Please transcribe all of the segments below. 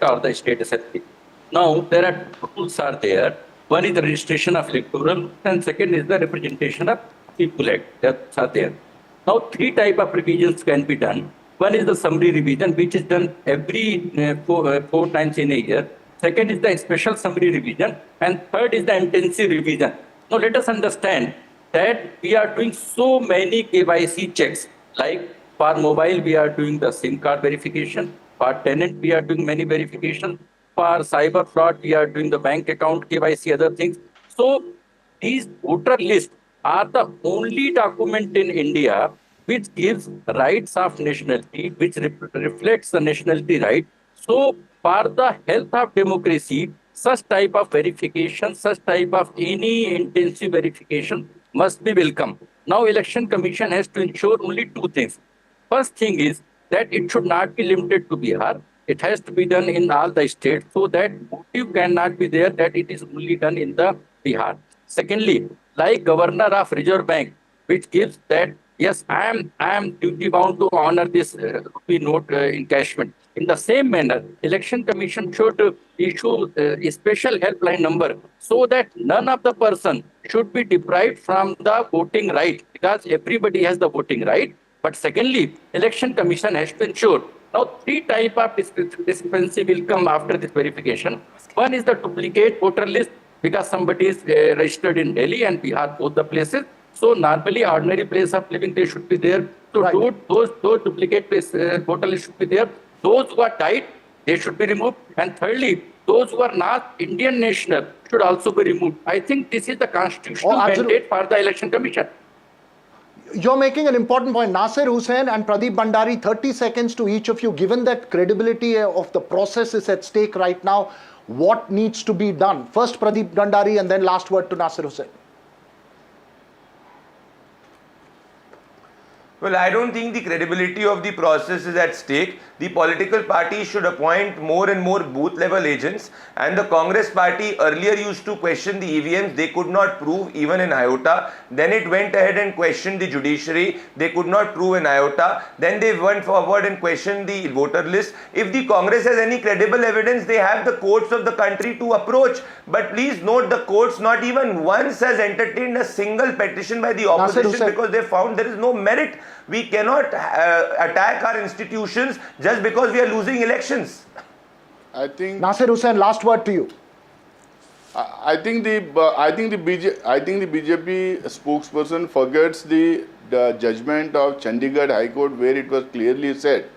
or the state assembly. Now, there are two rules are there. One is the registration of electoral, and second is the representation of people act. That's are there. Now, three type of revisions can be done. One is the summary revision, which is done every four times in a year. Second is the special summary revision, and third is the intensive revision. Now, let us understand that we are doing so many KYC checks. Like for mobile, we are doing the SIM card verification. For tenant, we are doing many verifications. For cyber fraud, we are doing the bank account KYC, other things. So these voter lists are the only document in India which gives rights of nationality, which reflects the nationality right. So for the health of democracy, such type of verification, such type of any intensive verification must be welcome. Now, Election Commission has to ensure only two things. First thing is that it should not be limited to Bihar. It has to be done in all the states, so that motive cannot be there that it is only done in the Bihar. Secondly, like Governor of Reserve Bank, which gives that, yes, I am duty bound to honor this rupee note encashment. In the same manner, Election Commission should issue a special helpline number so that none of the person should be deprived from the voting right, because everybody has the voting right. But secondly, Election Commission has to ensure. Now, three type of discrepancy will come after this verification. One is the duplicate voter list, because somebody is registered in Delhi and Bihar, both the places. So normally, ordinary place of living, they should be there. So right. those duplicate voter list should be there. Those who are died, they should be removed. And thirdly, those who are not Indian national should also be removed. I think this is the constitutional mandate for the Election Commission. You're making an important point. Nasir Hussain and Pradeep Bhandari, 30 seconds to each of you. Given that credibility of the process is at stake right now, what needs to be done? First Pradeep Bhandari and then last word to Nasir Hussain. Well, I don't think the credibility of the process is at stake. The political parties should appoint more and more booth level agents, and the Congress party earlier used to question the EVMs. They could not prove even in iota. Then it went ahead and questioned the judiciary. They could not prove in iota. Then they went forward and questioned the voter list. If the Congress has any credible evidence, they have the courts of the country to approach. But please note, the courts not even once has entertained a single petition by the opposition because they found there is no merit. We cannot attack our institutions just because we are losing elections. I think Nasir Hussain, last word to you. I think the BJP spokesperson forgets the judgment of Chandigarh High Court, where it was clearly said,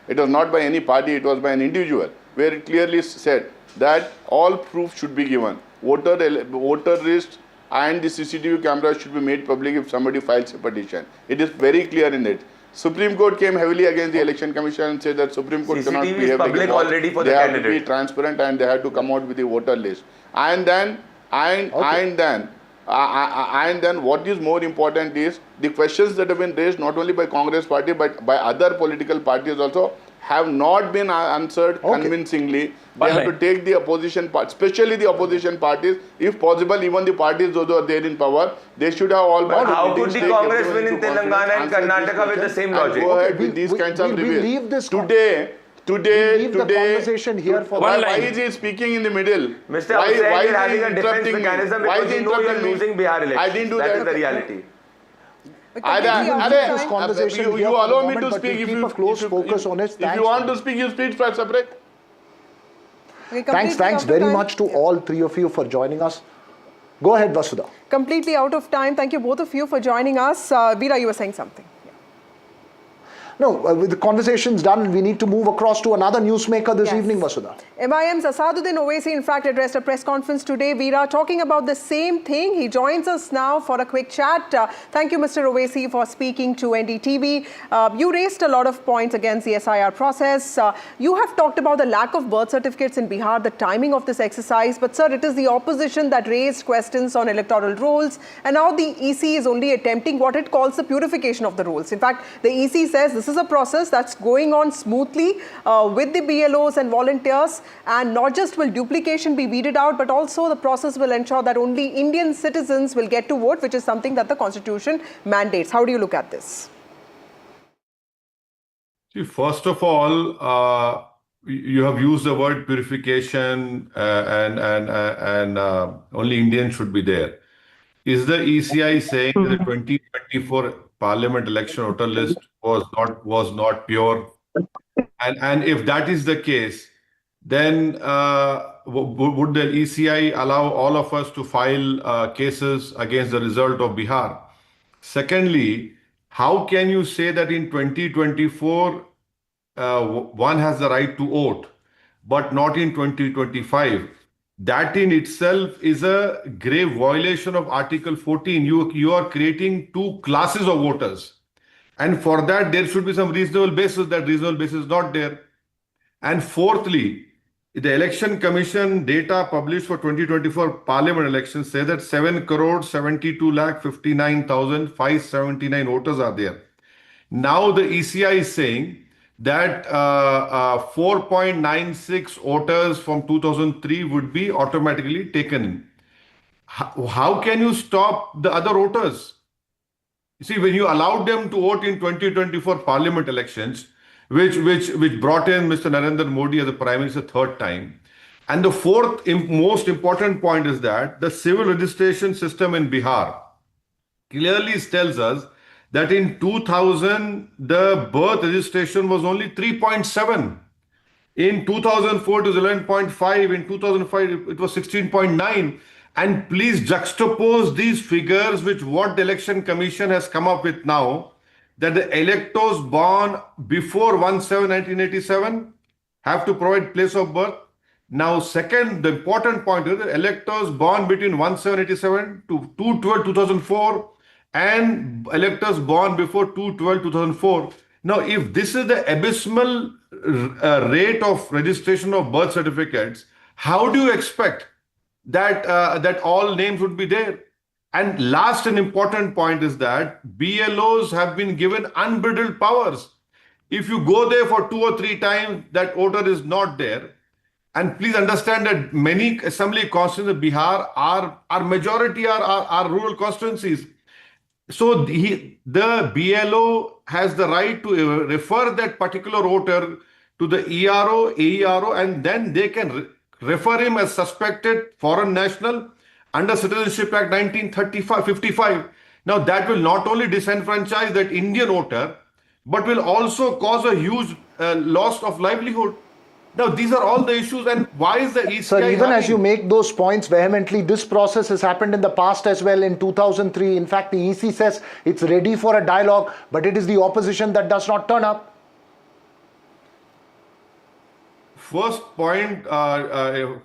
it was not by any party, it was by an individual, where it clearly said that all proof should be given. Voter list and the CCTV camera should be made public if somebody files a petition. It is very clear in it. Supreme Court came heavily against the Election Commission and said that Supreme Court cannot behave like a mob. Already for they the have candidate. to be transparent and they have to come out with the voter list. And then what is more important is the questions that have been raised not only by Congress party but by other political parties also have not been answered convincingly. They have to take the opposition, especially the opposition parties, if possible, even the parties those who are there in power, they should have all. But how could the Congress win in Telangana and Karnataka with the same logic? Go ahead with these kinds of reviews. Leave this Today, the conversation here for why is he speaking in the middle? Mr. Hussain is having a defense mechanism because he knows you are losing Bihar elections. I didn't do that. That is the reality. This conversation you allow me to speak. If you close focus on it. If you want to speak, you speak separate. Thanks very much to all three of you for joining us. Go ahead, Vasudha. Completely out of time. Thank you both of you for joining us. Veera, you were saying something. No, with the conversation's done, we need to move across to another newsmaker this evening, Vasudha. MIM's Asaduddin Owaisi, in fact, addressed a press conference today. Veera, talking about the same thing. He joins us now for a quick chat. Thank you, Mr. Owaisi, for speaking to NDTV. You raised a lot of points against the SIR process. You have talked about the lack of birth certificates in Bihar, the timing of this exercise. But, sir, it is the opposition that raised questions on electoral rolls. And now the EC is only attempting what it calls the purification of the rolls. In fact, the EC says this is a process that's going on smoothly with the BLOs and volunteers, and not just will duplication be weeded out, but also the process will ensure that only Indian citizens will get to vote, which is something that the Constitution mandates. How do you look at this? See, first of all, you have used the word purification and only Indians should be there. Is the ECI saying that the 2024 Parliament election voter list was not pure? And if that is the case, then would the ECI allow all of us to file cases against the result of Bihar? Secondly, how can you say that in 2024 one has the right to vote, but not in 2025? That in itself is a grave violation of Article 14. You are creating two classes of voters. And for that, there should be some reasonable basis. That reasonable basis is not there. And fourthly, the Election Commission data published for 2024 Parliament elections say that 7,72,59,579 voters are there. Now the ECI is saying that 4.96 voters from 2003 would be automatically taken in. How can you stop the other voters? You see, when you allowed them to vote in 2024 Parliament elections, which brought in Mr. Narendra Modi as a Prime Minister third time. And the fourth most important point is that the civil registration system in Bihar clearly tells us that in 2000, the birth registration was only 3.7. In 2004, it was 11.5. In 2005, it was 16.9. And please juxtapose these figures with what the Election Commission has come up with now, that the electors born before 1/7/1987 have to provide place of birth. Now, second, the important point is the electors born between 1/7/87 to 2/12/2004 and electors born before 2/12/2004. Now, if this is the abysmal rate of registration of birth certificates, how do you expect that all names would be there? And last and important point is that BLOs have been given unbridled powers. If you go there for 2 or 3 times, that voter is not there. And please understand that many assembly constituencies in Bihar are majority are rural constituencies. So the BLO has the right to refer that particular voter to the ERO, AERO, and then they can refer him as suspected foreign national under Citizenship Act 1955. Now that will not only disenfranchise that Indian voter, but will also cause a huge loss of livelihood. Now these are all the issues, and why is the ECI Sir, even as you make those points vehemently, this process has happened in the past as well in 2003. In fact, the EC says it's ready for a dialogue, but it is the opposition that does not turn up. First point to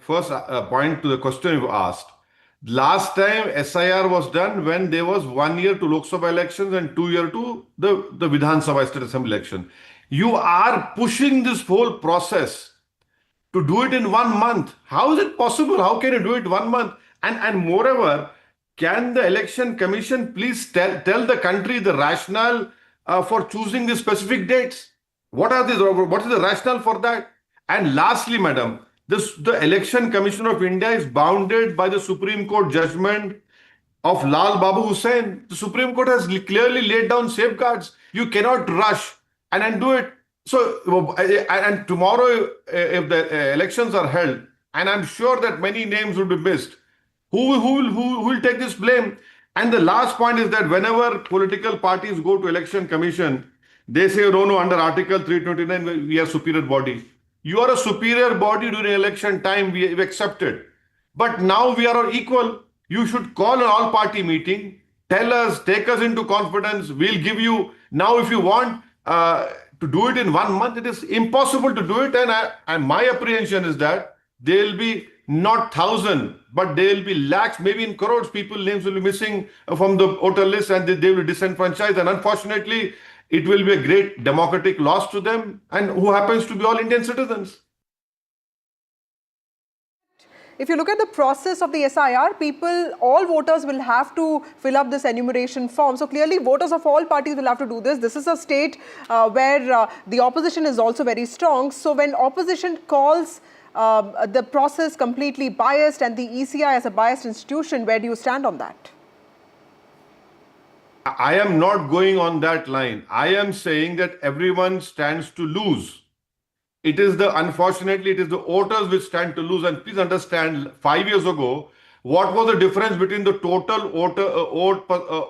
the question you asked. Last time SIR was done when there was 1 year to Lok Sabha elections and 2 years to the Vidhan Sabha State Assembly election. You are pushing this whole process to do it in 1 month. How is it possible? How can you do it 1 month? And moreover, can the Election Commission please tell the country the rationale for choosing the specific dates? What is the rationale for that? And lastly, madam, the Election Commission of India is bounded by the Supreme Court judgment of Lal Babu Hussain. The Supreme Court has clearly laid down safeguards. You cannot rush and do it. So, and tomorrow, if the elections are held, and I'm sure that many names will be missed, who will take this blame? And the last point is that whenever political parties go to Election Commission, they say, no, under Article 329, we are superior body. You are a superior body during election time, we accept it. But now we are equal. You should call an all-party meeting, tell us, take us into confidence, we'll give you. Now, if you want to do it in 1 month, it is impossible to do it. And my apprehension is that there will be not 1,000, but there will be lakhs, maybe in crores, people names will be missing from the voter list and they will be disenfranchised. And unfortunately, it will be a great democratic loss to them, and who happens to be all Indian citizens. If you look at the process of the SIR, all voters will have to fill up this enumeration form. So clearly, voters of all parties will have to do this. This is a state where the opposition is also very strong. So when opposition calls the process completely biased and the ECI as a biased institution, where do you stand on that? I am not going on that line. I am saying that everyone stands to lose. Unfortunately, it is the voters which stand to lose. And please understand, 5 years ago, what was the difference between the total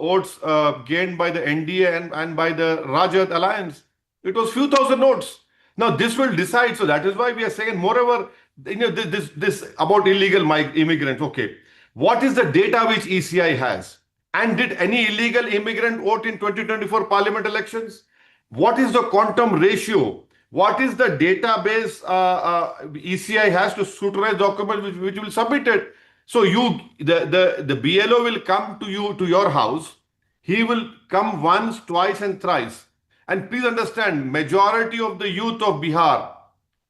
votes gained by the NDA and by the Rajat alliance? It was few thousand votes. Now this will decide. So that is why we are saying, moreover, this about illegal immigrants. Okay, what is the data which ECI has? And did any illegal immigrant vote in 2024 parliament elections? What is the quantum ratio? What is the database ECI has to scrutinize documents which will submit it? So the BLO will come to you, to your house. He will come once, twice, and thrice. And please understand, majority of the youth of Bihar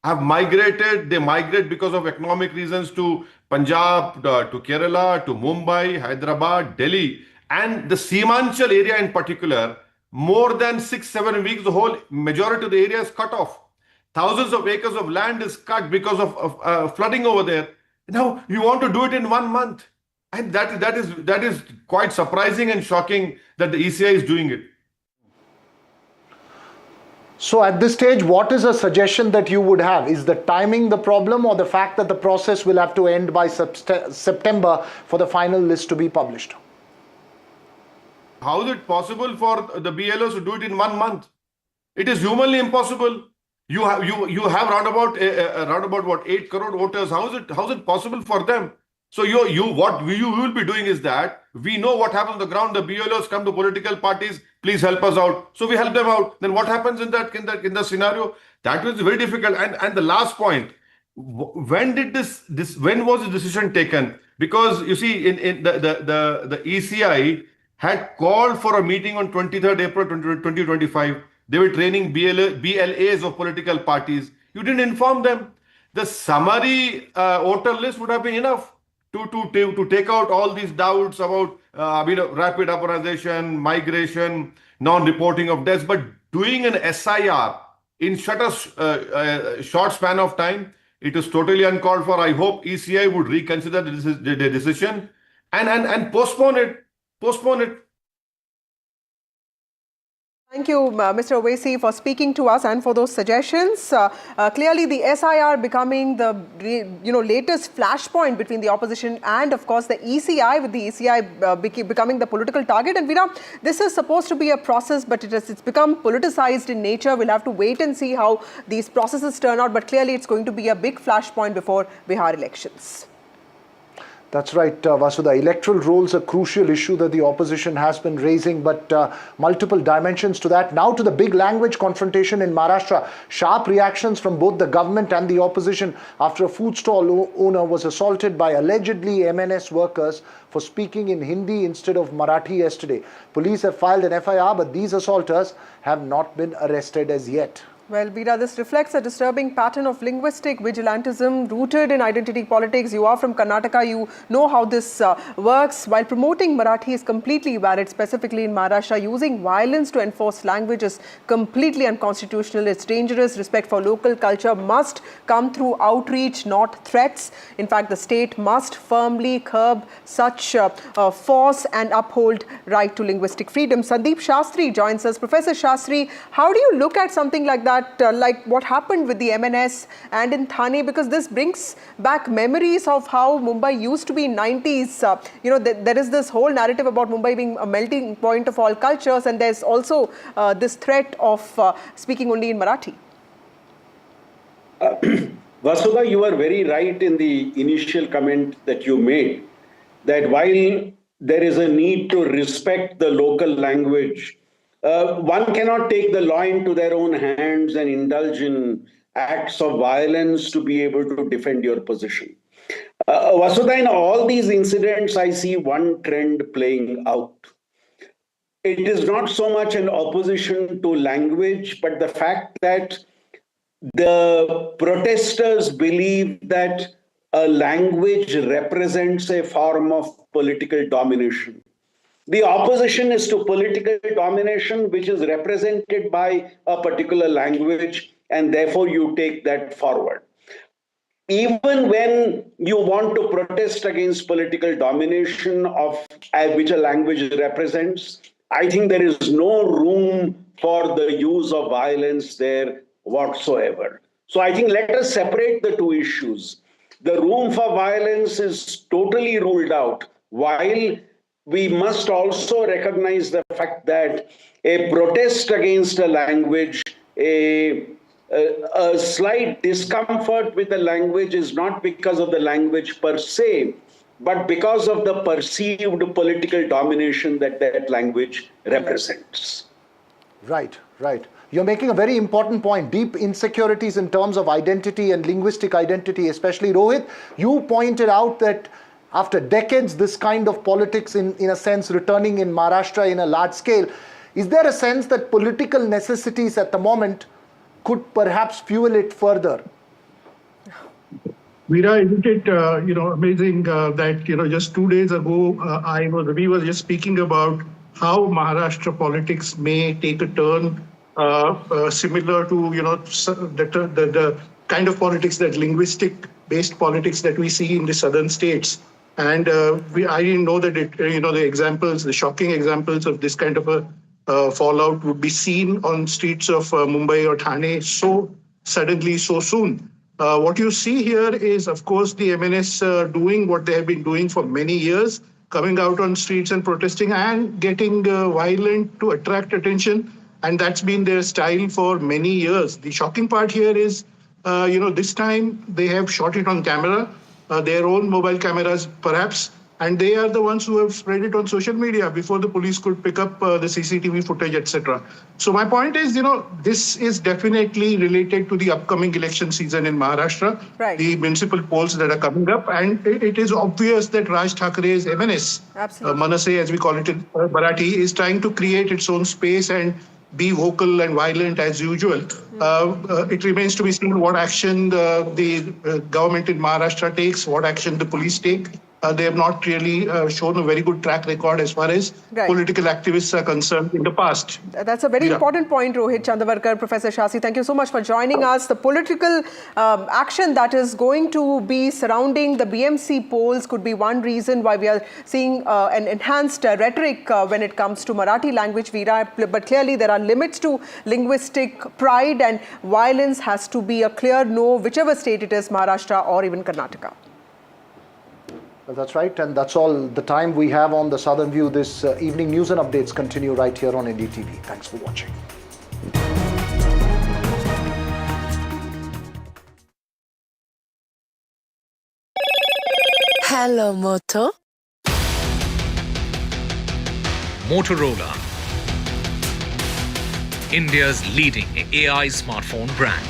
have migrated. They migrate because of economic reasons to Punjab, to Kerala, to Mumbai, Hyderabad, Delhi, and the Simanchal area in particular. More than 6-7 weeks, the whole majority of the area is cut off. Thousands of acres of land is cut because of flooding over there. Now you want to do it in 1 month, and that is quite surprising and shocking that the ECI is doing it. So at this stage, what is a suggestion that you would have? Is the timing the problem, or the fact that the process will have to end by September for the final list to be published? How is it possible for the BLOs to do it in 1 month? It is humanly impossible. You have round about what, 8 crore voters. How is it possible for them? So what you will be doing is that we know what happens on the ground. The BLOs come to political parties. Please help us out. So we help them out. Then what happens in that scenario? That was very difficult. And the last point, when was the decision taken? Because you see, in the ECI had called for a meeting on 23rd April 2025. They were training BLAs of political parties. You didn't inform them. The summary voter list would have been enough to take out all these doubts about rapid urbanization, migration, non-reporting of deaths. But doing an SIR in short span of time, it is totally uncalled for. I hope ECI would reconsider the decision and postpone it. Thank you, Mr. Owaisi, for speaking to us and for those suggestions. Clearly, the SIR becoming the latest flashpoint between the opposition and, of course, the ECI, with the ECI becoming the political target. And Veera, this is supposed to be a process, but it's become politicized in nature. We'll have to wait and see how these processes turn out. But clearly, it's going to be a big flashpoint before Bihar elections. That's right, Vasudha. Electoral rolls a crucial issue that the opposition has been raising, but multiple dimensions to that. Now to the big language confrontation in Maharashtra. Sharp reactions from both the government and the opposition after a food stall owner was assaulted by allegedly MNS workers for speaking in Hindi instead of Marathi yesterday. Police have filed an FIR, but these assaulters have not been arrested as yet. Well, Veera, this reflects a disturbing pattern of linguistic vigilantism rooted in identity politics. You are from Karnataka, you know how this works. While promoting Marathi is completely valid, specifically in Maharashtra, using violence to enforce language is completely unconstitutional. It's dangerous. Respect for local culture must come through outreach, not threats. In fact, the state must firmly curb such force and uphold right to linguistic freedom. Sandeep Shastri joins us. Professor Shastri, how do you look at something like that? Like what happened with the MNS and in Thane, because this brings back memories of how Mumbai used to be in 90s. There is this whole narrative about Mumbai being a melting point of all cultures, and there's also this threat of speaking only in Marathi. Vasudha, you are very right in the initial comment that you made, that while there is a need to respect the local language, one cannot take the law into their own hands and indulge in acts of violence to be able to defend your position. Vasudha, in all these incidents, I see one trend playing out. It is not so much an opposition to language, but the fact that the protesters believe that a language represents a form of political domination. The opposition is to political domination, which is represented by a particular language, and therefore you take that forward. Even when you want to protest against political domination of which a language represents, I think there is no room for the use of violence there whatsoever. So I think let us separate the two issues. The room for violence is totally ruled out, while we must also recognize the fact that a protest against a language, a slight discomfort with the language is not because of the language per se, but because of the perceived political domination that that language represents. Right, right. You're making a very important point. Deep insecurities in terms of identity and linguistic identity, especially Rohit. You pointed out that after decades, this kind of politics, in a sense, returning in Maharashtra in a large scale. Is there a sense that political necessities at the moment could perhaps fuel it further? Veera, isn't it amazing that just 2 days ago we were just speaking about how Maharashtra politics may take a turn similar to the kind of politics, that linguistic based politics that we see in the southern states. And I didn't know that the shocking examples of this kind of a fallout would be seen on streets of Mumbai or Thane so suddenly, so soon. What you see here is, of course, the MNS doing what they have been doing for many years, coming out on streets and protesting and getting violent to attract attention. And that's been their style for many years. The shocking part here is, this time they have shot it on camera, their own mobile cameras perhaps, and they are the ones who have spread it on social media before the police could pick up the CCTV footage, etc. So my point is, this is definitely related to the upcoming election season in Maharashtra, Right. the municipal polls that are coming up, and it is obvious that Raj Thakre's MNS, Manasseh as we call it in Marathi, is trying to create its own space and be vocal and violent as usual. It remains to be seen what action the government in Maharashtra takes, what action the police take. They have not really shown a very good track record as far as political activists are concerned in the past. That's a very important point, Rohit Chandavarkar. Professor Shasi, thank you so much for joining us. The political action that is going to be surrounding the BMC polls could be one reason why we are seeing an enhanced rhetoric when it comes to Marathi language, Veera. But clearly there are limits to linguistic pride, and violence has to be a clear no, whichever state it is, Maharashtra or even Karnataka. That's right, and that's all the time we have on the Southern View this evening. News and updates continue right here on NDTV. Thanks for watching. Hello, Moto. Motorola, India's leading AI smartphone brand.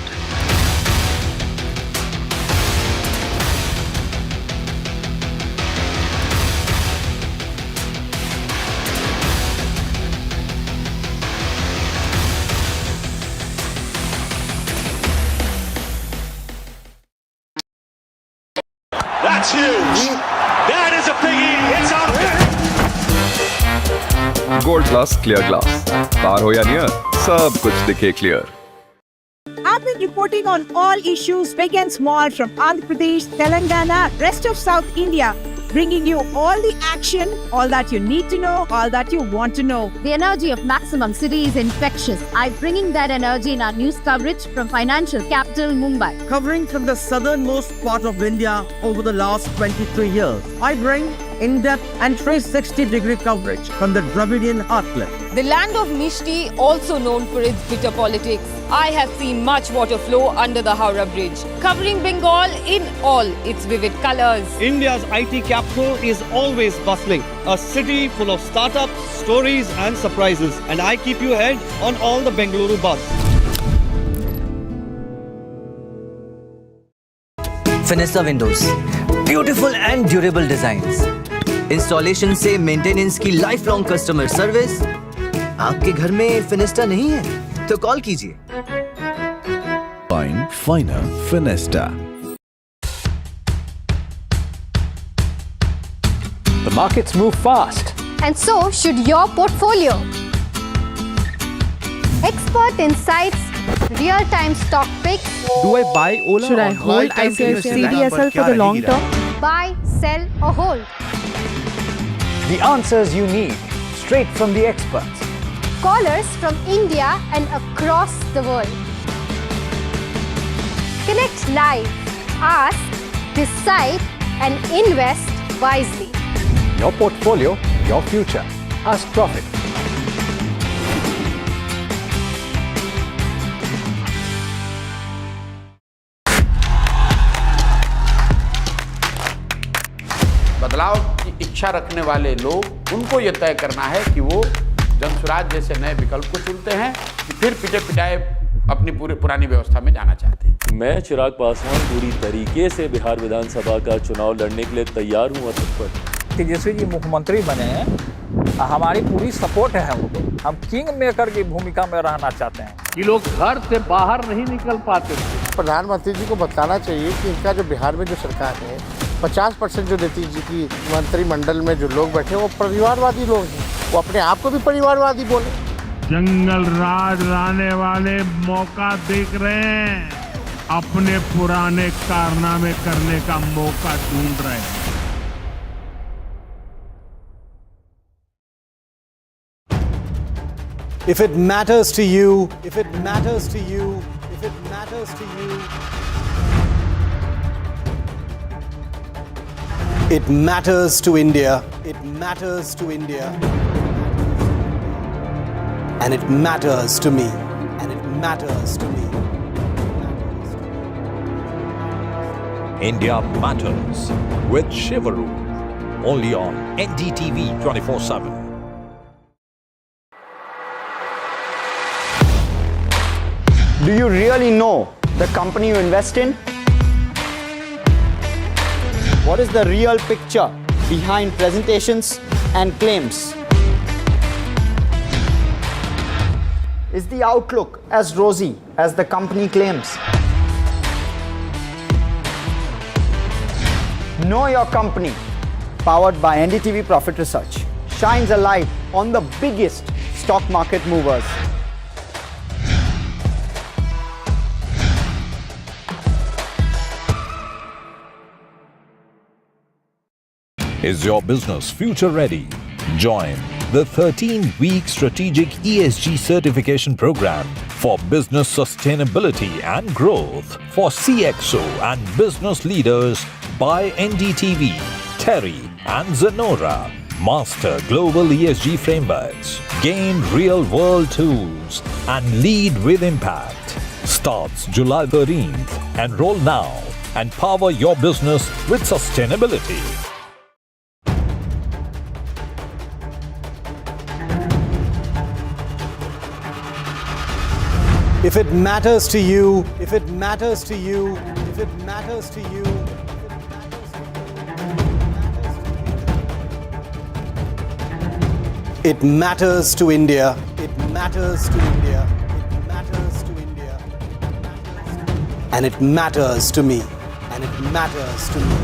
That's huge. That is a biggie. It's out there. Gold Plus Clear Glass. Par ho ya near, sab kuch dikhe clear. I've been reporting on all issues big and small from Andhra Pradesh, Telangana, rest of South India, bringing you all the action, all that you need to know, all that you want to know. The energy of maximum city is infectious. I'm bringing that energy in our news coverage from financial capital Mumbai. Covering from the southernmost part of India over the last 23 years, I bring in-depth and 360-degree coverage from the Dravidian heartland. The land of Mishti, also known for its bitter politics. I have seen much water flow under the Howrah Bridge, covering Bengal in all its vivid colors. India's IT capital is always bustling, a city full of startups, stories and surprises. And I keep you ahead on all the Bengaluru buzz. Fenesta Windows, beautiful and durable designs. Installation से maintenance की life long customer service. आपके घर में फिनेस्टा नहीं है तो call कीजिए। Fine, finer Fenesta. The markets move fast. And so should your portfolio. Expert insights, real-time stock picks. Do I buy Ola? Should I hold CDSL for the long term? Buy, sell or hold. The answers you need, straight from the experts. Callers from India and across the world. Connect live, ask, decide, and invest wisely. Your portfolio, your future. Ask Profit. बदलाव की इच्छा रखने वाले लोग, उनको ये तय करना है कि वो जनसुराज जैसे नए विकल्प को चुनते हैं कि फिर पिटे पिटाए अपनी पूरी पुरानी व्यवस्था में जाना चाहते हैं। मैं चिराग पासवान पूरी तरीके से बिहार विधानसभा का चुनाव लड़ने के लिए तैयार हूँ और तत्पर। तेजस्वी जी मुख्यमंत्री बने हैं, हमारी पूरी सपोर्ट है उनको। हम किंग मेकर की भूमिका में रहना चाहते हैं। कि लोग घर से बाहर नहीं निकल पाते थे। प्रधानमंत्री जी को बताना चाहिए कि इनका जो बिहार में जो सरकार है 50% जो नीतीश जी की मंत्रिमंडल में जो लोग बैठे वो परिवारवादी लोग हैं। वो अपने आप को भी परिवारवादी बोले। जंगल राज लाने वाले मौका देख रहे हैं, अपने पुराने कारनामे करने का मौका ढूंढ रहे हैं। If it matters to you, if it matters to you, if it matters to you, it matters to India, it matters to India, and it matters to me, and it matters to me. India Matters with Shivaru, only on NDTV 24/7. Do you really know the company you invest in? What is the real picture behind presentations and claims? Is the outlook as rosy as the company claims? Know Your Company, powered by NDTV Profit Research, shines a light on the biggest stock market movers. Is your business future ready? Join the 13-week strategic ESG certification program for business sustainability and growth for CXO and business leaders by NDTV, Terry and Zenora. Master global ESG frameworks, gain real-world tools, and lead with impact. Starts July 13th. Enroll now and power your business with sustainability. If it matters to you, if it matters to you, if it matters to you, it matters to India, it matters to India, it matters to India, and it matters to me, and it matters to me.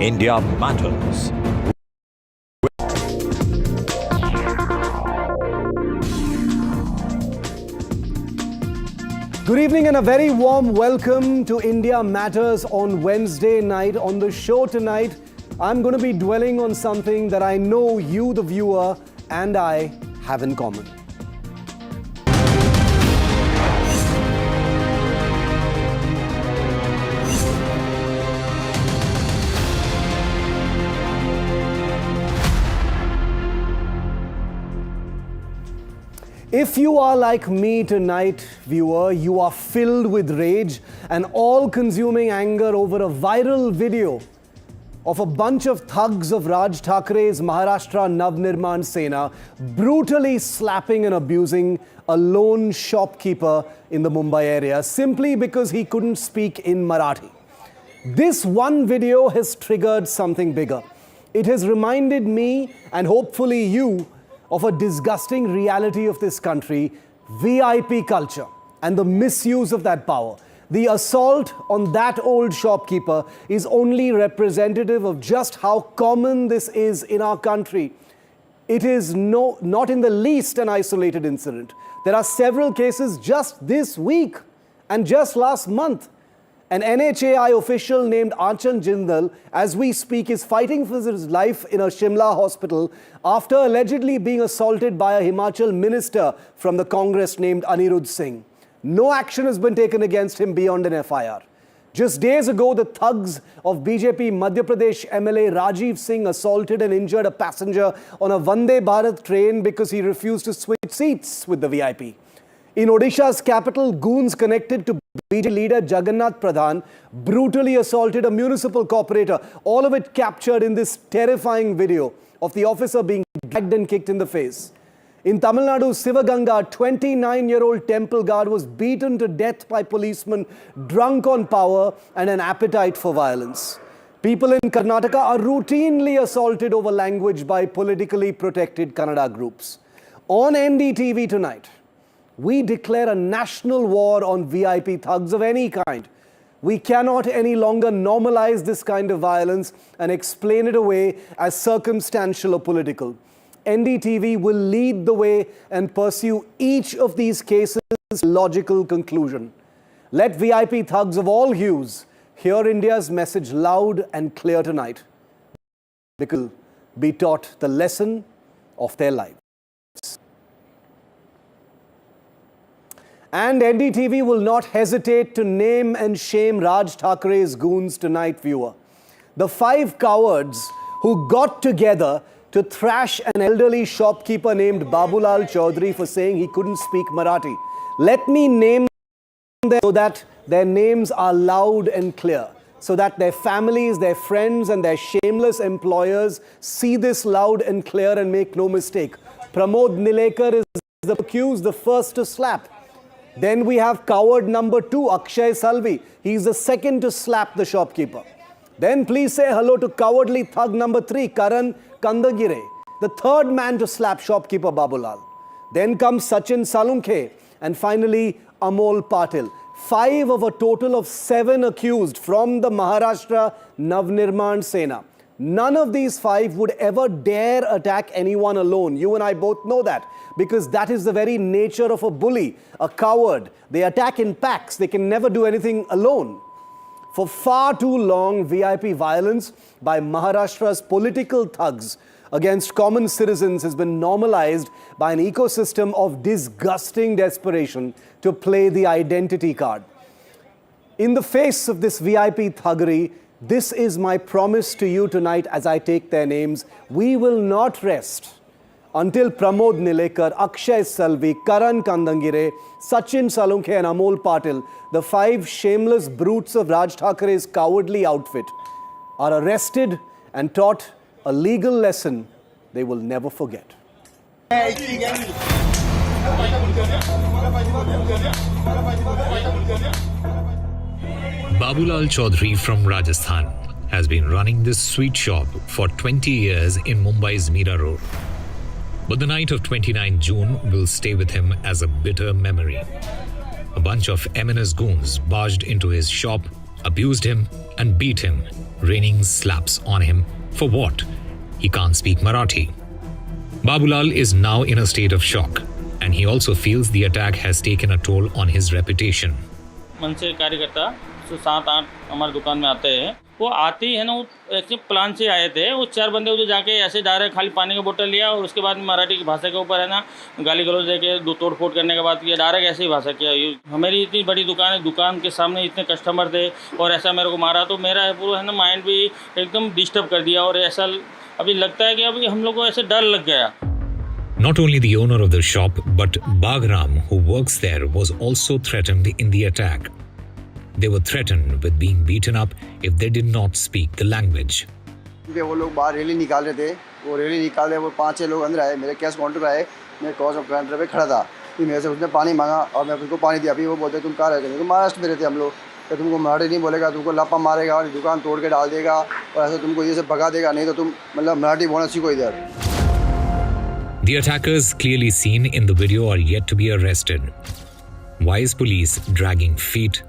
India Matters. Good evening and a very warm welcome to India Matters on Wednesday night. On the show tonight, I'm going to be dwelling on something that I know you, the viewer, and I have in common. If you are like me tonight, viewer, you are filled with rage and all-consuming anger over a viral video of a bunch of thugs of Raj Thakre's Maharashtra Navnirman Sena brutally slapping and abusing a lone shopkeeper in the Mumbai area simply because he couldn't speak in Marathi. This one video has triggered something bigger. It has reminded me, and hopefully you, of a disgusting reality of this country, VIP culture, and the misuse of that power. The assault on that old shopkeeper is only representative of just how common this is in our country. It is not in the least an isolated incident. There are several cases just this week and just last month. An NHAI official named Anchan Jindal, as we speak, is fighting for his life in a Shimla hospital after allegedly being assaulted by a Himachal minister from the Congress named Anirudh Singh. No action has been taken against him beyond an FIR. Just days ago, the thugs of BJP Madhya Pradesh MLA Rajiv Singh assaulted and injured a passenger on a Vande Bharat train because he refused to switch seats with the VIP. In Odisha's capital, goons connected to BJP leader Jagannath Pradhan brutally assaulted a municipal corporator. All of it captured in this terrifying video of the officer being dragged and kicked in the face. In Tamil Nadu's Sivaganga, a 29-year-old temple guard was beaten to death by policemen drunk on power and an appetite for violence. People in Karnataka are routinely assaulted over language by politically protected Kannada groups. On NDTV tonight, we declare a national war on VIP thugs of any kind. We cannot any longer normalize this kind of violence and explain it away as circumstantial or political. NDTV will lead the way and pursue each of these cases to logical conclusion. Let VIP thugs of all hues hear India's message loud and clear tonight. Because be taught the lesson of their lives. And NDTV will not hesitate to name and shame Raj Thackeray's goons tonight, viewer. The 5 cowards who got together to thrash an elderly shopkeeper named Babulal Chaudhary for saying he couldn't speak Marathi. Let me name them so that their names are loud and clear, so that their families, their friends and their shameless employers see this loud and clear and make no mistake. Pramod Nilekar is the accused, the first to slap. Then we have coward number 2, Akshay Salvi. He's the second to slap the shopkeeper. Then please say hello to cowardly thug number 3, Karan Kandagire, the third man to slap shopkeeper Babulal. Then comes Sachin Salunkhe, and finally Amol Patil. 5 of a total of 7 accused from the Maharashtra Navnirman Sena. None of these 5 would ever dare attack anyone alone. You and I both know that, because that is the very nature of a bully, a coward. They attack in packs. They can never do anything alone. For far too long, VIP violence by Maharashtra's political thugs against common citizens has been normalized by an ecosystem of disgusting desperation to play the identity card. In the face of this VIP thuggery, this is my promise to you tonight as I take their names. We will not rest until Pramod Nilekar, Akshay Salvi, Karan Kandangire, Sachin Salunkhe and Amol Patil, the 5 shameless brutes of Raj Thackeray's cowardly outfit, are arrested and taught a legal lesson they will never forget. Babulal Chaudhary from Rajasthan has been running this sweet shop for 20 years in Mumbai's Mira Road. But the night of 29 June will stay with him as a bitter memory. A bunch of MNS goons barged into his shop, abused him and beat him, raining slaps on him. For what? He can't speak Marathi. Babulal is now in a state of shock, and he also feels the attack has taken a toll on his reputation. मन से कार्यकर्ता 7-8 हमारे दुकान में आते हैं, वो आते ही है ना, वो एक प्लान से आए थे। वो 4 बंदे उधर जाके ऐसे डायरेक्ट खाली पानी का बोतल लिया और उसके बाद मराठी की भाषा के ऊपर है ना गाली गलौज देके तोड़ फोड़ करने के बाद किया, डायरेक्ट ऐसे ही भाषा किया। हमारी इतनी बड़ी दुकान है, दुकान के सामने इतने कस्टमर थे और ऐसा मेरे को मारा, तो मेरा पूरा है ना माइंड भी एकदम डिस्टर्ब कर दिया। और ऐसा अभी लगता है कि अभी हम लोग को ऐसे डर लग गया। Not only the owner of the shop, but Bagram, who works there, was also threatened in the attack. They were threatened with being beaten up if they did not speak the language. वो लोग बाहर rally निकाल रहे थे, वो rally निकाल रहे, वो 5-6 लोग अंदर आए, मेरे कैश काउंटर आए, मैं कैश काउंटर पे खड़ा था, फिर मेरे से उसने पानी मांगा और मैं उनको पानी दिया। अभी वो बोलते तुम कहाँ रहते हो? महाराष्ट्र में रहते हम लोग, तो तुमको मराठी नहीं बोलेगा, तुमको लापा मारेगा और दुकान तोड़ के डाल देगा और ऐसा तुमको ये से भगा देगा, नहीं तो तुम मतलब मराठी बोलना सीखो इधर। The attackers clearly seen in the video are yet to be arrested. Why is police dragging feet?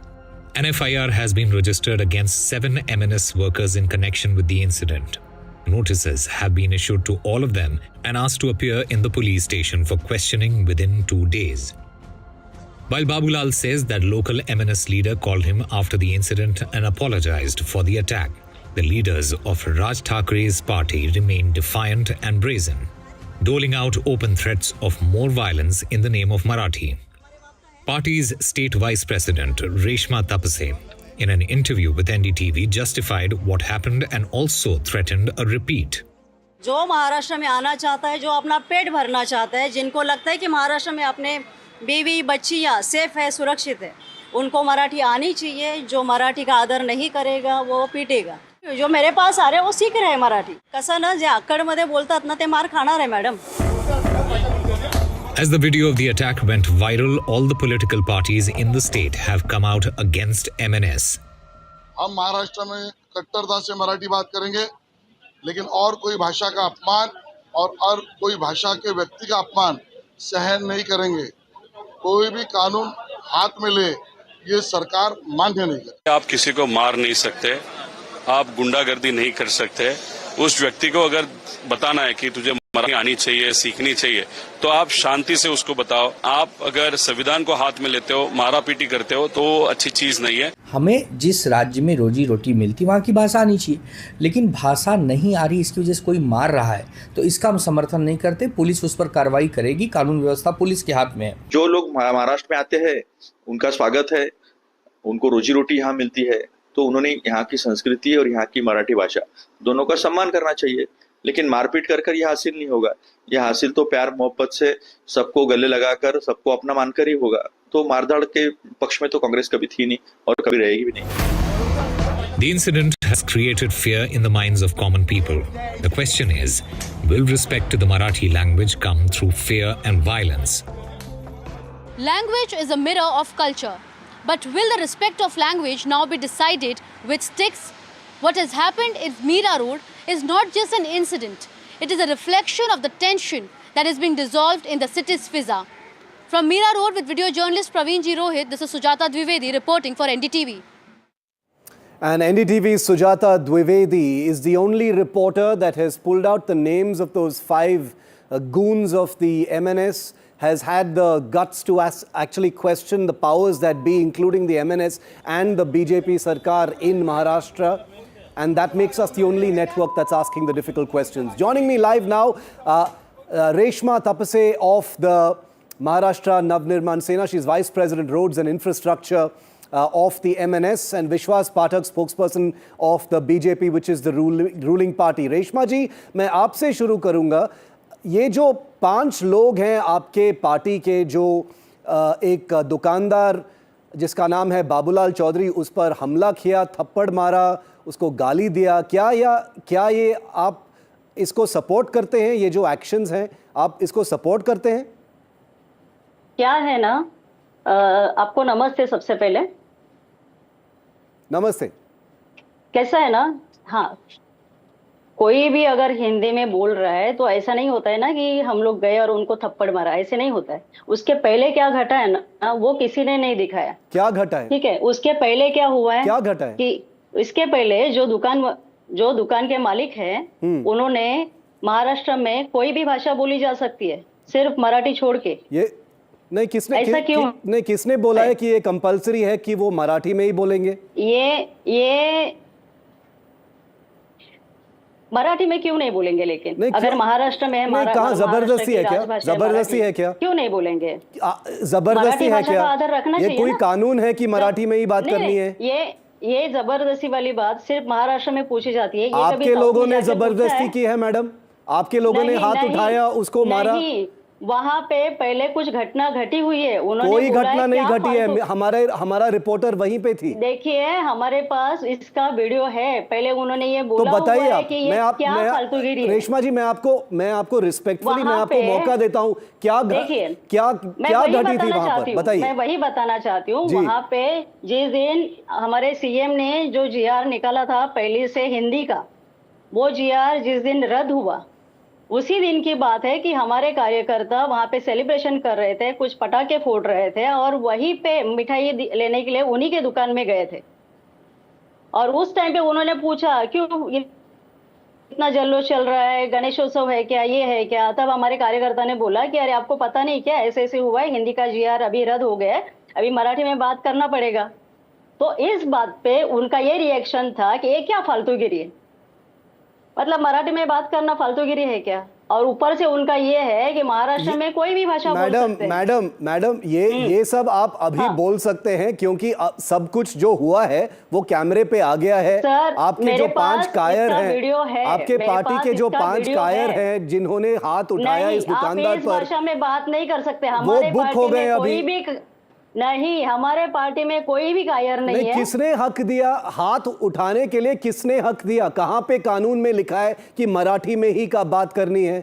An FIR has been registered against 7 MNS workers in connection with the incident. Notices have been issued to all of them and asked to appear in the police station for questioning within 2 days. While Babulal says that local MNS leader called him after the incident and apologized for the attack, the leaders of Raj Thakre's party remain defiant and brazen, doling out open threats of more violence in the name of Marathi. Party's state vice president Reshma Tapase, in an interview with NDTV, justified what happened and also threatened a repeat. जो महाराष्ट्र में आना चाहता है, जो अपना पेट भरना चाहता है, जिनको लगता है कि महाराष्ट्र में अपने बीवी बच्चियाँ सेफ है, सुरक्षित है, उनको मराठी आनी चाहिए. जो मराठी का आदर नहीं करेगा वो पीटेगा. जो मेरे पास आ रहे हैं वो सीख रहे हैं मराठी. कसं ना, जे आक्कडमध्ये बोलतात ना ते मार खाणार आहे madam. As the video of the attack went viral, all the political parties in the state have come out against MNS. हम महाराष्ट्र में कट्टरता से मराठी बात करेंगे, लेकिन और कोई भाषा का अपमान और कोई भाषा के व्यक्ति का अपमान सहन नहीं करेंगे. कोई भी कानून हाथ में ले ये सरकार मान्य नहीं करती. आप किसी को मार नहीं सकते, आप गुंडागर्दी नहीं कर सकते. उस व्यक्ति को अगर बताना है कि तुझे मराठी आनी चाहिए, सीखनी चाहिए, तो आप शांति से उसको बताओ. आप अगर संविधान को हाथ में लेते हो, मारा पीटी करते हो, तो अच्छी चीज नहीं है. हमें जिस राज्य में रोजी रोटी मिलती वहाँ की भाषा आनी चाहिए, लेकिन भाषा नहीं आ रही इसकी वजह से कोई मार रहा है तो इसका हम समर्थन नहीं करते. पुलिस उस पर कार्रवाई करेगी, कानून व्यवस्था पुलिस के हाथ में है. जो लोग महाराष्ट्र में आते हैं उनका स्वागत है, उनको रोजी रोटी यहाँ मिलती है, तो उन्होंने यहाँ की संस्कृति और यहाँ की मराठी भाषा दोनों का सम्मान करना चाहिए. लेकिन मारपीट कर यह हासिल नहीं होगा. यह हासिल तो प्यार मोहब्बत से सबको गले लगाकर सबको अपना मानकर ही होगा. तो मारधाड़ के पक्ष में तो कांग्रेस कभी थी नहीं और कभी रहेगी भी नहीं. The incident has created fear in the minds of common people. The question is, will respect to the Marathi language come through fear and violence? Language is a mirror of culture. But will the respect of language now be decided with sticks? What has happened in Mira Road is not just an incident. It is a reflection of the tension that is being dissolved in the city's fizza. From Mira Road with video journalist Praveen G. Rohit, this is Sujata Dwivedi reporting for NDTV. And NDTV's Sujata Dwivedi is the only reporter that has pulled out the names of those 5 goons of the MNS, has had the guts to actually question the powers that be, including the MNS and the BJP Sarkar in Maharashtra. And that makes us the only network that's asking the difficult questions. Joining me live now, Reshma Tapase of the Maharashtra Navnirman Sena. She's Vice President Roads and Infrastructure of the MNS, and Vishwas Pathak, spokesperson of the BJP, which is the ruling party. Reshma ji, मैं आपसे शुरू करूँगा. ये जो 5 लोग हैं आपके party के, जो एक दुकानदार जिसका नाम है बाबूलाल चौधरी, उस पर हमला किया, थप्पड़ मारा, उसको गाली दिया, क्या ये आप इसको सपोर्ट करते हैं? ये जो एक्शंस हैं आप इसको सपोर्ट करते हैं? क्या है ना, आपको नमस्ते. सबसे पहले नमस्ते. कैसा है ना, हाँ, कोई भी अगर हिंदी में बोल रहा है तो ऐसा नहीं होता है ना कि हम लोग गए और उनको थप्पड़ मारा, ऐसे नहीं होता है. उसके पहले क्या घटा है ना, वो किसी ने नहीं दिखाया. क्या घटा है? ठीक है, उसके पहले क्या हुआ है, क्या घटा है कि इसके पहले जो दुकान के मालिक हैं, उन्होंने महाराष्ट्र में कोई भी भाषा बोली जा सकती है, सिर्फ मराठी छोड़ के. ये नहीं, किसने बोला है कि ये कंपलसरी है कि वो मराठी में ही बोलेंगे? ये मराठी में क्यों नहीं बोलेंगे? लेकिन अगर महाराष्ट्र में कहाँ जबरदस्ती है क्या? जबरदस्ती है क्या? क्यों नहीं बोलेंगे? जबरदस्ती है क्या? ये कोई कानून है कि मराठी में ही बात करनी है? ये जबरदस्ती वाली बात सिर्फ महाराष्ट्र में पूछी जाती है. आपके लोगों ने जबरदस्ती की है मैडम? आपके लोगों ने हाथ उठाया, उसको मारा? वहाँ पे पहले कुछ घटना घटी हुई है. कोई घटना नहीं घटी है. हमारा रिपोर्टर वहीं पे थी. देखिए, हमारे पास इसका वीडियो है. पहले उन्होंने ये बोला, तो बताइए आप. क्या फालतूगिरी है? रेशमा जी, मैं आपको रिस्पेक्टफुली मैं आपको मौका देता हूँ. क्या घटी थी वहाँ पर? बताइए. मैं वही बताना चाहती हूँ. वहाँ पे जिस दिन हमारे सीएम ने जो GR निकाला था पहले से हिंदी का, वो GR जिस दिन रद्द हुआ, उसी दिन की बात है कि हमारे कार्यकर्ता वहां पे सेलिब्रेशन कर रहे थे, कुछ पटाखे फोड़ रहे थे, और वहीं पे मिठाई लेने के लिए उन्हीं के दुकान में गए थे. और उस टाइम पे उन्होंने पूछा, क्यों इतना जल्लोष चल रहा है, गणेशोत्सव है क्या, ये है क्या? तब हमारे कार्यकर्ता ने बोला कि अरे आपको पता नहीं क्या, ऐसे ऐसे हुआ है, हिंदी का GR अभी रद्द हो गया है, अभी मराठी में बात करना पड़ेगा। तो इस बात पे उनका ये रिएक्शन था कि ये क्या फालतूगिरी है, मतलब मराठी में बात करना फालतूगिरी है क्या? और ऊपर से उनका ये है कि महाराष्ट्र में कोई भी भाषा बोल सकते हैं। मैडम ये सब आप अभी बोल सकते हैं क्योंकि सब कुछ जो हुआ है वो कैमरे पे आ गया है। आपके जो 5 कायर हैं, आपके पार्टी के जो 5 कायर हैं जिन्होंने हाथ उठाया इस दुकानदार पर, भाषा में बात नहीं कर सकते। वो बुक हो गए अभी। नहीं, हमारे पार्टी में कोई भी कायर नहीं है। किसने हक दिया हाथ उठाने के लिए? किसने हक दिया? कहां पे कानून में लिखा है कि मराठी में ही का बात करनी है?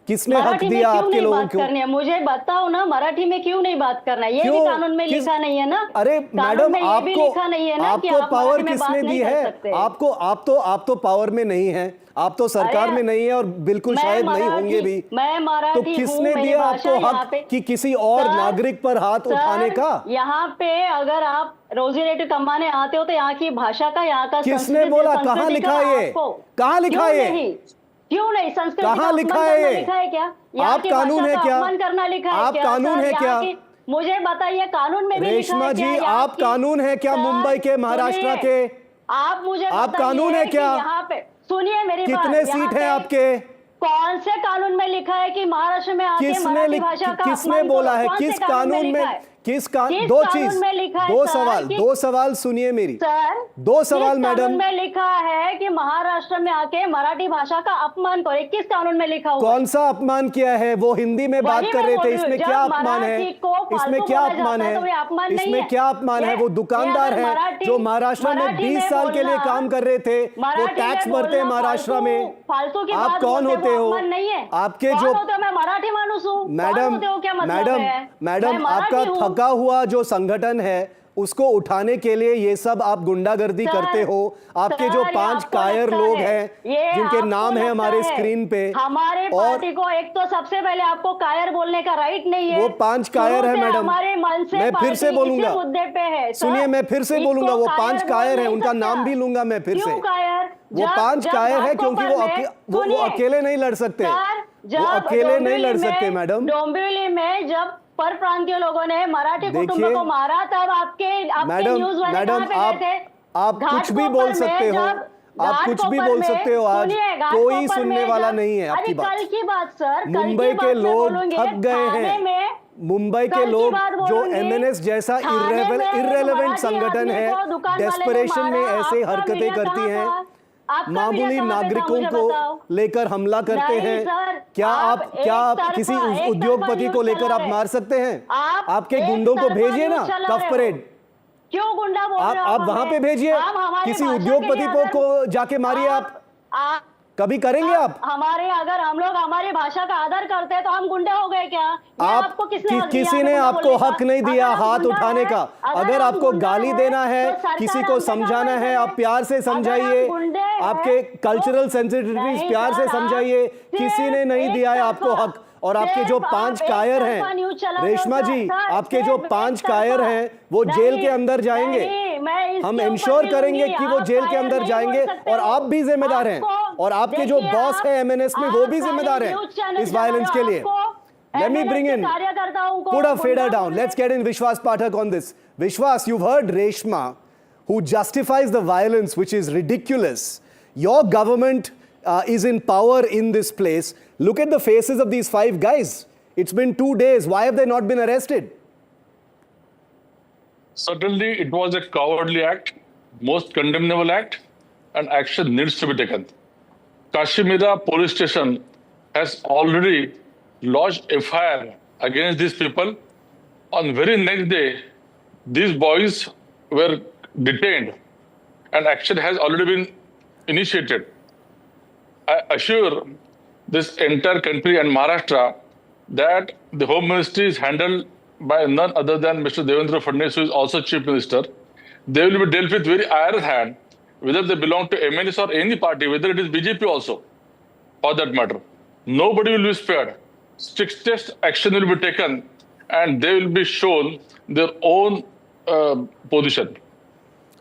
किसने हक दिया आपके लोगों को? मुझे बताओ ना, मराठी में क्यों नहीं बात करना? ये भी कानून में लिखा नहीं है ना। अरे मैडम, आपको पावर किसने दी है? आप तो पावर में नहीं है, आप तो सरकार में नहीं है और बिल्कुल शायद नहीं होंगे भी। मैं मराठी तो किसने दिया आपको हक कि किसी और नागरिक पर हाथ उठाने का? यहाँ पे अगर आप रोजी रोटी कमाने आते हो तो यहाँ की भाषा का, यहाँ का किसने बोला? कहाँ लिखा है ये? कहाँ लिखा है ये? क्यों नहीं? संस्कृत कहाँ लिखा है ये? लिखा है क्या? आप कानून है क्या? अपमान करना लिखा है आप क्या? कानून है क्या? मुझे बताइए, कानून में भी रेशमा जी, आप कानून है क्या? मुंबई के, महाराष्ट्र के आप मुझे आप कानून है क्या? यहाँ पे सुनिए मेरी बात। कितने सीट है आपके? कौन से कानून में लिखा है कि महाराष्ट्र में आके मराठी भाषा का किसने बोला है? किस कानून में? दो चीज, दो सवाल सुनिए मेरी। सर, 2 सवाल मैडम। कानून में लिखा है कि महाराष्ट्र में आके मराठी भाषा का अपमान करे, किस कानून में लिखा हुआ? कौन सा अपमान किया है? वो हिंदी में बात कर रहे थे, इसमें क्या अपमान है? इसमें क्या अपमान है? इसमें क्या अपमान है? वो दुकानदार है जो महाराष्ट्र में 20 साल के लिए काम कर रहे थे, वो टैक्स भरते हैं महाराष्ट्र में। फालतू की आप कौन होते हो? आपके जो मैं मराठी मानुस हूँ। मैडम आपका थका हुआ जो संगठन है उसको उठाने के लिए ये सब आप गुंडागर्दी करते हो। आपके जो 5 कायर लोग हैं जिनके नाम है हमारे स्क्रीन पे, हमारे पार्टी को एक तो सबसे पहले आपको कायर बोलने का राइट नहीं है। वो 5 कायर है मैडम। मैं फिर से बोलूंगा, सुनिए, मैं फिर से बोलूंगा, वो 5 कायर है, उनका नाम भी लूंगा मैं फिर से। वो 5 कायर है क्योंकि वो अकेले नहीं लड़ सकते, वो अकेले नहीं लड़ सकते मैडम। डोंबिवली में जब पर प्रांतीय लोगों ने मराठी कुटुंबों को मारा तब आपके न्यूज़ वाले कहां पे गए थे? आप कुछ भी बोल सकते हो, आप कुछ भी बोल सकते हो। आज कोई सुनने वाला नहीं है आपकी बात। कल की बात सर, मुंबई के लोग थक गए हैं। मुंबई के लोग जो MNS जैसा इर्रेलेवेंट संगठन है, डेस्परेशन में ऐसे हरकतें करती हैं, मामूली नागरिकों को लेकर हमला करते हैं। क्या आप किसी उद्योगपति को लेकर आप मार सकते हैं? आपके गुंडों को भेजिए ना कफ परेड। क्यों गुंडा बोल रहे हो? आप वहां पे भेजिए, किसी उद्योगपति को जाके मारिए। आप कभी करेंगे? आप अगर हम लोग हमारी भाषा का आदर करते हैं तो हम गुंडे हो गए क्या? आपको किसी ने आपको हक नहीं दिया हाथ उठाने का। अगर आपको गाली देना है, किसी को समझाना है, आप प्यार से समझाइए, आपके कल्चरल सेंसिटिविटीज प्यार से समझाइए। किसी ने नहीं दिया है आपको हक। और आपके जो 5 कायर हैं, रेशमा जी, आपके जो 5 कायर हैं वो जेल के अंदर जाएंगे। हम इंश्योर करेंगे कि वो जेल के अंदर जाएंगे और आप भी जिम्मेदार हैं। और आपके जो बॉस है MNS में वो भी जिम्मेदार हैं इस वायलेंस के लिए। Let me bring in, put a fader down. Let's get in Vishwas Pathak on this. Vishwas, you've heard Reshma, who justifies the violence, which is ridiculous. Your government is in power in this place. Look at the faces of these 5 guys. It's been 2 days. Why have they not been arrested? Certainly, it was a cowardly act, most condemnable act, and action needs to be taken. Kashmira police station has already lodged FIR against these people. On very next day, these boys were detained and action has already been initiated. I assure this entire country and Maharashtra that the Home Ministry is handled by none other than Mr. Devendra Fadnavis, who is also Chief Minister. They will be dealt with very iron hand, whether they belong to MNS or any party, whether it is BJP also, for that matter. Nobody will be spared. Strictest action will be taken and they will be shown their own position.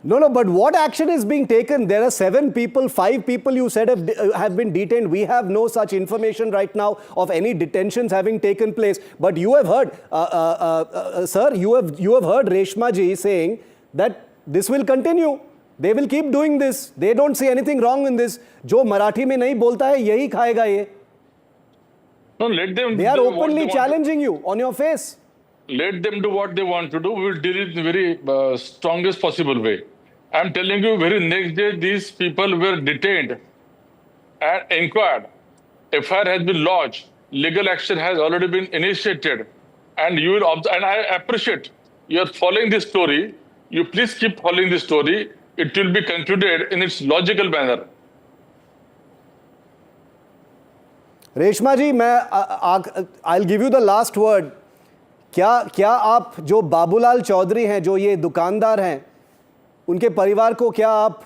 No, but what action is being taken? There are 7 people, 5 people you said have been detained. We have no such information right now of any detentions having taken place. But you have heard, sir, you have heard Reshma ji saying that this will continue. They will keep doing this. They don't see anything wrong in this. जो मराठी में नहीं बोलता है यही खाएगा ये. No, let them. They are openly challenging you on your face. Let them do what they want to do. We will deal it in the very strongest possible way. I am telling you, very next day, these people were detained and inquired. FIR has been lodged. Legal action has already been initiated. And you will and I appreciate you are following this story. You please keep following this story. It will be concluded in its logical manner. Reshma जी, मैं I'll give you the last word. क्या आप जो बाबूलाल चौधरी हैं, जो ये दुकानदार हैं, उनके परिवार को क्या आप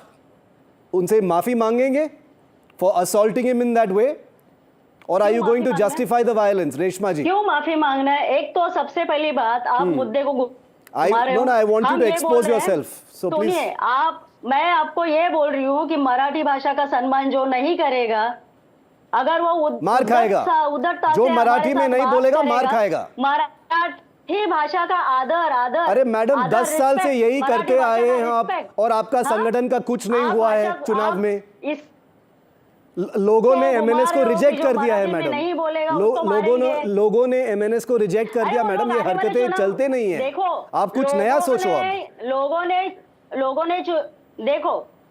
उनसे माफी मांगेंगे for assaulting him in that way? Or are you going to justify the violence? Reshma जी, क्यों माफी मांगना है? एक तो सबसे पहली बात, आप मुद्दे को I want you to expose yourself. So please. मैं आपको ये बोल रही हूँ कि मराठी भाषा का सम्मान जो नहीं करेगा, अगर वो मार खाएगा, जो मराठी में नहीं बोलेगा मार खाएगा. मराठी भाषा का आदर. अरे मैडम, 10 साल से यही करते आए हैं आप, और आपका संगठन का कुछ नहीं हुआ है चुनाव में. लोगों ने एमएनएस को रिजेक्ट कर दिया है मैडम. लोगों ने एमएनएस को रिजेक्ट कर दिया मैडम. ये हरकतें चलते नहीं है. आप कुछ नया सोचो. अब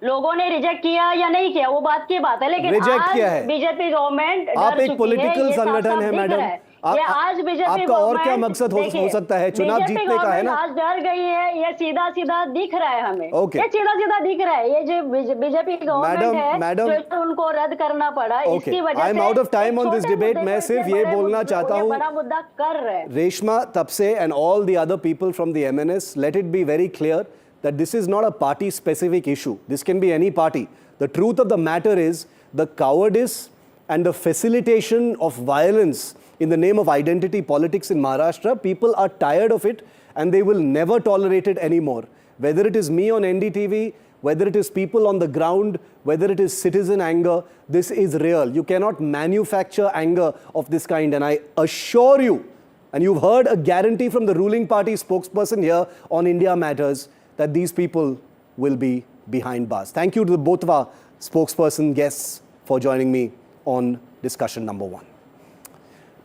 लोगों ने रिजेक्ट किया या नहीं किया वो बात की बात है, लेकिन रिजेक्ट किया है बीजेपी गवर्नमेंट. आप एक पॉलिटिकल संगठन है मैडम. आज बीजेपी आपका और क्या मकसद हो सकता है? चुनाव जीतने का है ना. आज डर गई है, ये सीधा दिख रहा है हमें. ये सीधा दिख रहा है. ये जो बीजेपी गवर्नमेंट है, जो उनको रद्द करना पड़ा, इसकी वजह से I am out of time on this debate. मैं सिर्फ ये बोलना चाहता हूँ, बड़ा मुद्दा कर रहे हैं. रेशमा तपसे and all the other people from the MNS, let it be very clear that this is not a party specific issue. This can be any party. The truth of the matter is the cowardice and the facilitation of violence in the name of identity politics in Maharashtra, people are tired of it and they will never tolerate it anymore. Whether it is me on NDTV, whether it is people on the ground, whether it is citizen anger, this is real. You cannot manufacture anger of this kind. And I assure you, and you've heard a guarantee from the ruling party spokesperson here on India Matters, that these people will be behind bars. Thank you to both of our spokesperson guests for joining me on discussion number 1.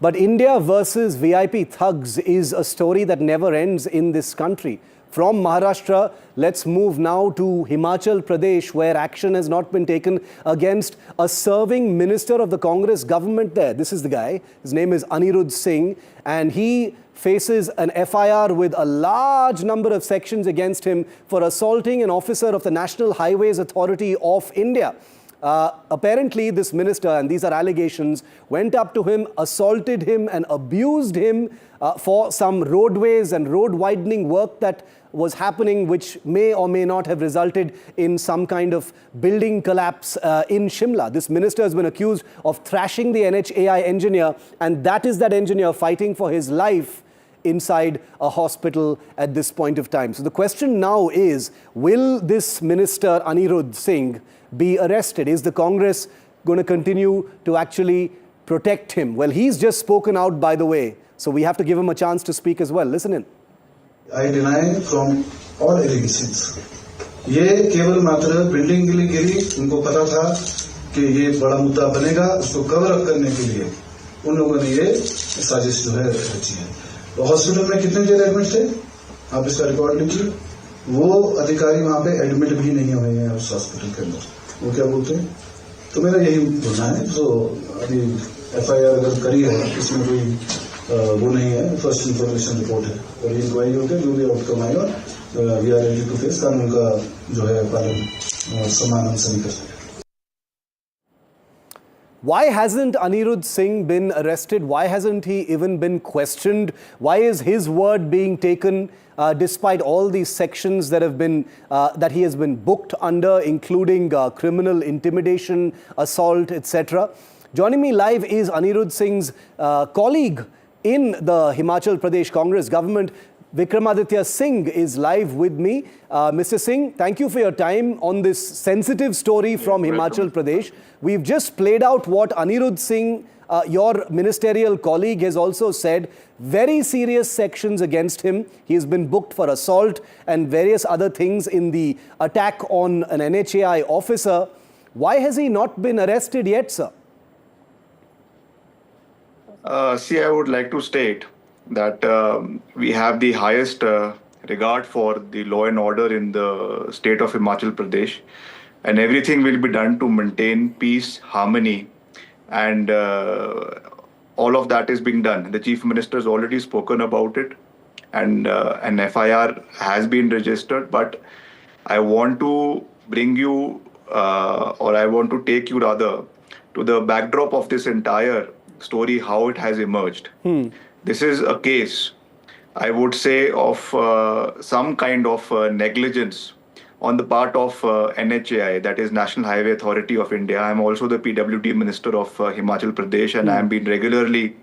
But India versus VIP thugs is a story that never ends in this country. From Maharashtra, let's move now to Himachal Pradesh, where action has not been taken against a serving minister of the Congress government there. This is the guy. His name is Anirudh Singh, and he faces an FIR with a large number of sections against him for assaulting an officer of the National Highways Authority of India. Apparently, this minister, and these are allegations, went up to him, assaulted him and abused him for some roadways and road widening work that was happening, which may or may not have resulted in some kind of building collapse in Shimla. This minister has been accused of thrashing the NHAI engineer, and that is that engineer fighting for his life inside a hospital at this point of time. So the question now is, will this minister Anirudh Singh be arrested? Is the Congress going to continue to actually protect him? Well, he's just spoken out, by the way, so we have to give him a chance to speak as well. Listen in. I deny from all allegations. ये केवल मात्र building के लिए गिरी, उनको पता था कि ये बड़ा मुद्दा बनेगा, उसको कवर अप करने के लिए उन लोगों ने ये साजिश जो है रची है. हॉस्पिटल में कितने देर एडमिट थे, आप इसका रिकॉर्ड लीजिए. वो अधिकारी वहाँ पे एडमिट भी नहीं हुए हैं उस हॉस्पिटल के अंदर. वो क्या बोलते हैं? तो मेरा यही बोलना है. तो अभी FIR अगर करी है, इसमें कोई वो नहीं है, फर्स्ट इंफॉर्मेशन रिपोर्ट है, और ये इंक्वायरी होकर जो भी आउटकम आएगा, we are ready to face. कानून का जो है पालन समान हमसे नहीं कर सकते. Why hasn't Anirudh Singh been arrested? Why hasn't he even been questioned? Why is his word being taken despite all these sections that have been that he has been booked under, including criminal intimidation, assault, etc.? Joining me live is Anirudh Singh's colleague in the Himachal Pradesh Congress government. Vikramaditya Singh is live with me. Mr. Singh, thank you for your time on this sensitive story from Himachal Pradesh. We've just played out what Anirudh Singh, your ministerial colleague, has also said. Very serious sections against him. He's been booked for assault and various other things in the attack on an NHAI officer. Why has he not been arrested yet, sir? See, I would like to state that we have the highest regard for the law and order in the state of Himachal Pradesh, and everything will be done to maintain peace, harmony, and all of that is being done. The Chief Minister has already spoken about it, and an FIR has been registered, but I want to bring you, or I want to take you rather, to the backdrop of this entire story, how it has emerged. This is a case, I would say, of some kind of negligence on the part of NHAI, that is National Highway Authority of India. I am also the PWD Minister of Himachal Pradesh, and I have been regularly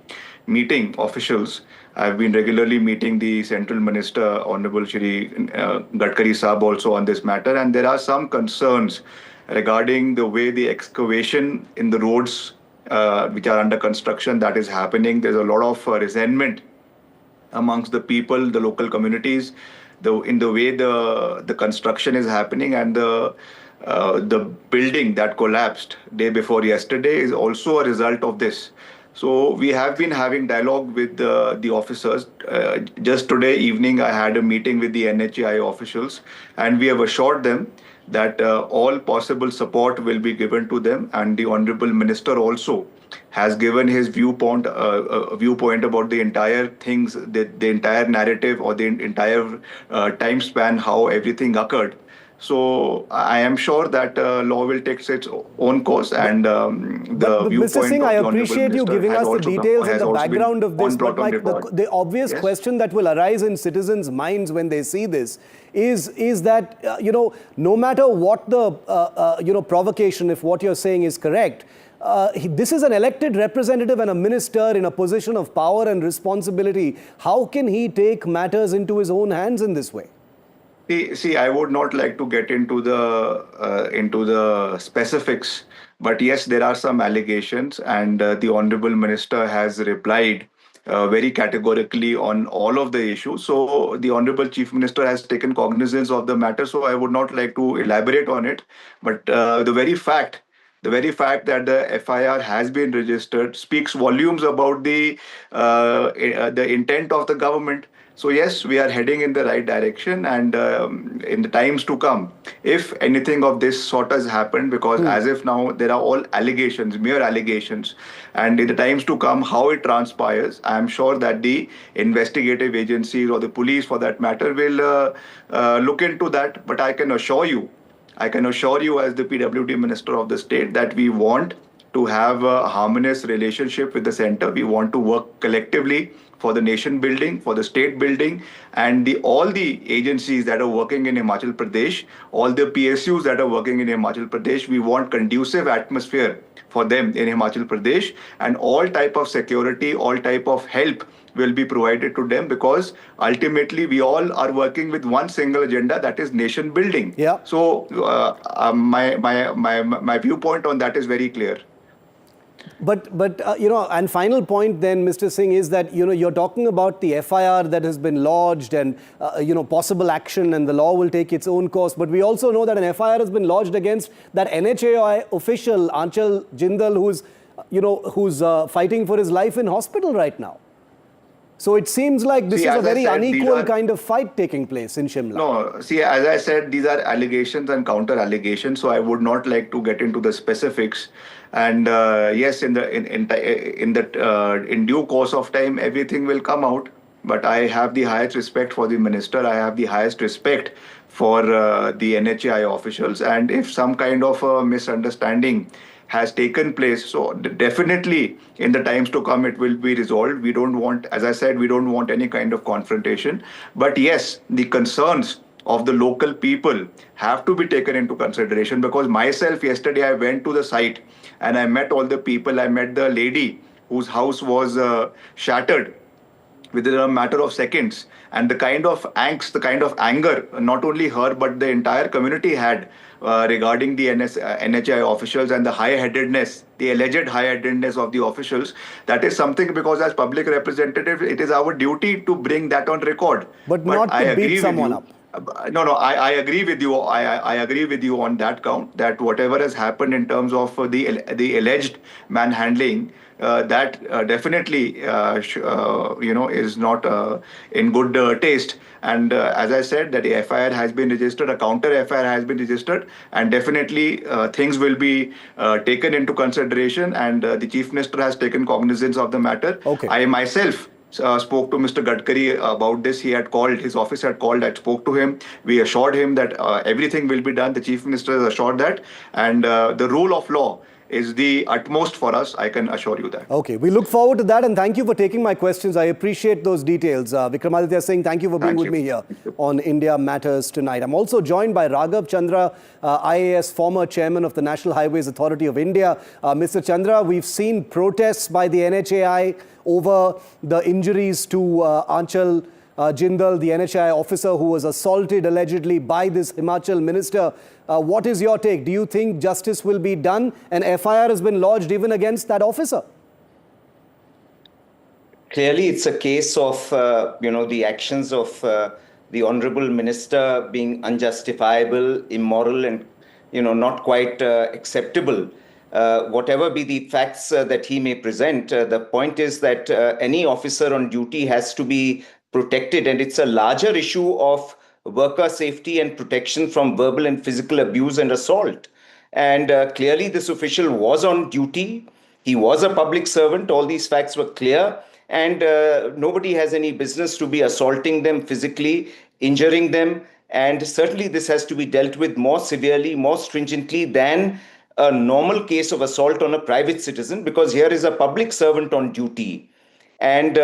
meeting officials. I have been regularly meeting the Central Minister, Honorable Shri Gadkari Saab, also on this matter, and there are some concerns regarding the way the excavation in the roads which are under construction that is happening. There's a lot of resentment amongst the people, the local communities, in the way the construction is happening, and the building that collapsed day before yesterday is also a result of this. So we have been having dialogue with the officers. Just today evening, I had a meeting with the NHAI officials, and we have assured them that all possible support will be given to them, and the Honorable Minister also has given his viewpoint about the entire things, the entire narrative, or the entire time span, how everything occurred. So I am sure that law will take its own course, and the viewpoint Mr. Singh, of I the appreciate you giving us the details and the background of this, but the obvious question that will arise in citizens' minds when they see this is that, no matter what the, provocation, if what you're saying is correct, this is an elected representative and a minister in a position of power and responsibility. How can he take matters into his own hands in this way? See, I would not like to get into the specifics, but yes, there are some allegations, and the Honorable Minister has replied very categorically on all of the issues. So the Honorable Chief Minister has taken cognizance of the matter, so I would not like to elaborate on it. But the very fact that the FIR has been registered speaks volumes about the intent of the government. So yes, we are heading in the right direction, and in the times to come, if anything of this sort has happened, because as if now there are all allegations, mere allegations, and in the times to come, how it transpires, I am sure that the investigative agencies, or the police for that matter, will look into that. But I can assure you as the PWD Minister of the state, that we want to have a harmonious relationship with the center. We want to work collectively for the nation building, for the state building, and all the agencies that are working in Himachal Pradesh, all the PSUs that are working in Himachal Pradesh. We want conducive atmosphere for them in Himachal Pradesh, and all type of security, all type of help will be provided to them, because ultimately we all are working with one single agenda, that is nation building. Yeah. So my viewpoint on that is very clear. But and final point then, Mr. Singh, is that, you're talking about the FIR that has been lodged and, possible action, and the law will take its own course. But we also know that an FIR has been lodged against that NHAI official, Aanchal Jindal, who's fighting for his life in hospital right now. So it seems like this is a very unequal kind of fight taking place in Shimla. No, see, as I said, these are allegations and counter allegations, so I would not like to get into the specifics. And yes, in due course of time, everything will come out. But I have the highest respect for the minister. I have the highest respect for the NHAI officials. And if some kind of a misunderstanding has taken place, so definitely in the times to come it will be resolved. We don't want, as I said, we don't want any kind of confrontation. But yes, the concerns of the local people have to be taken into consideration, because myself yesterday I went to the site and I met all the people. I met the lady whose house was shattered within a matter of seconds. And the kind of angst, the kind of anger, not only her, but the entire community had regarding the NHI officials and the high-headedness, the alleged high-headedness of the officials, that is something, because as public representative, it is our duty to bring that on record. But not to beat someone up. No, I agree with you. I agree with you on that count, that whatever has happened in terms of the alleged manhandling, that definitely is not in good taste. And as I said, that the FIR has been registered, a counter FIR has been registered, and definitely things will be taken into consideration, and the Chief Minister has taken cognizance of the matter. Okay. I myself spoke to Mr. Gadkari about this. He had called, his office had called, I spoke to him. We assured him that everything will be done. The Chief Minister has assured that. And the rule of law is the utmost for us, I can assure you that. Okay, we look forward to that, and thank you for taking my questions. I appreciate those details. Vikramaditya Singh, thank you for being with me here on India Matters tonight. I'm also joined by Raghav Chandra, IAS, former chairman of the National Highways Authority of India. Mr. Chandra, we've seen protests by the NHAI over the injuries to Aanchal Jindal, the NHAI officer who was assaulted allegedly by this Himachal minister. What is your take? Do you think justice will be done? An FIR has been lodged even against that officer. Clearly, it's a case of, the actions of the honorable minister being unjustifiable, immoral, and, not quite acceptable. Whatever be the facts that he may present, the point is that any officer on duty has to be protected, and it's a larger issue of worker safety and protection from verbal and physical abuse and assault. And clearly this official was on duty. He was a public servant. All these facts were clear, and nobody has any business to be assaulting them physically, injuring them. And certainly this has to be dealt with more severely, more stringently than a normal case of assault on a private citizen, because here is a public servant on duty. And,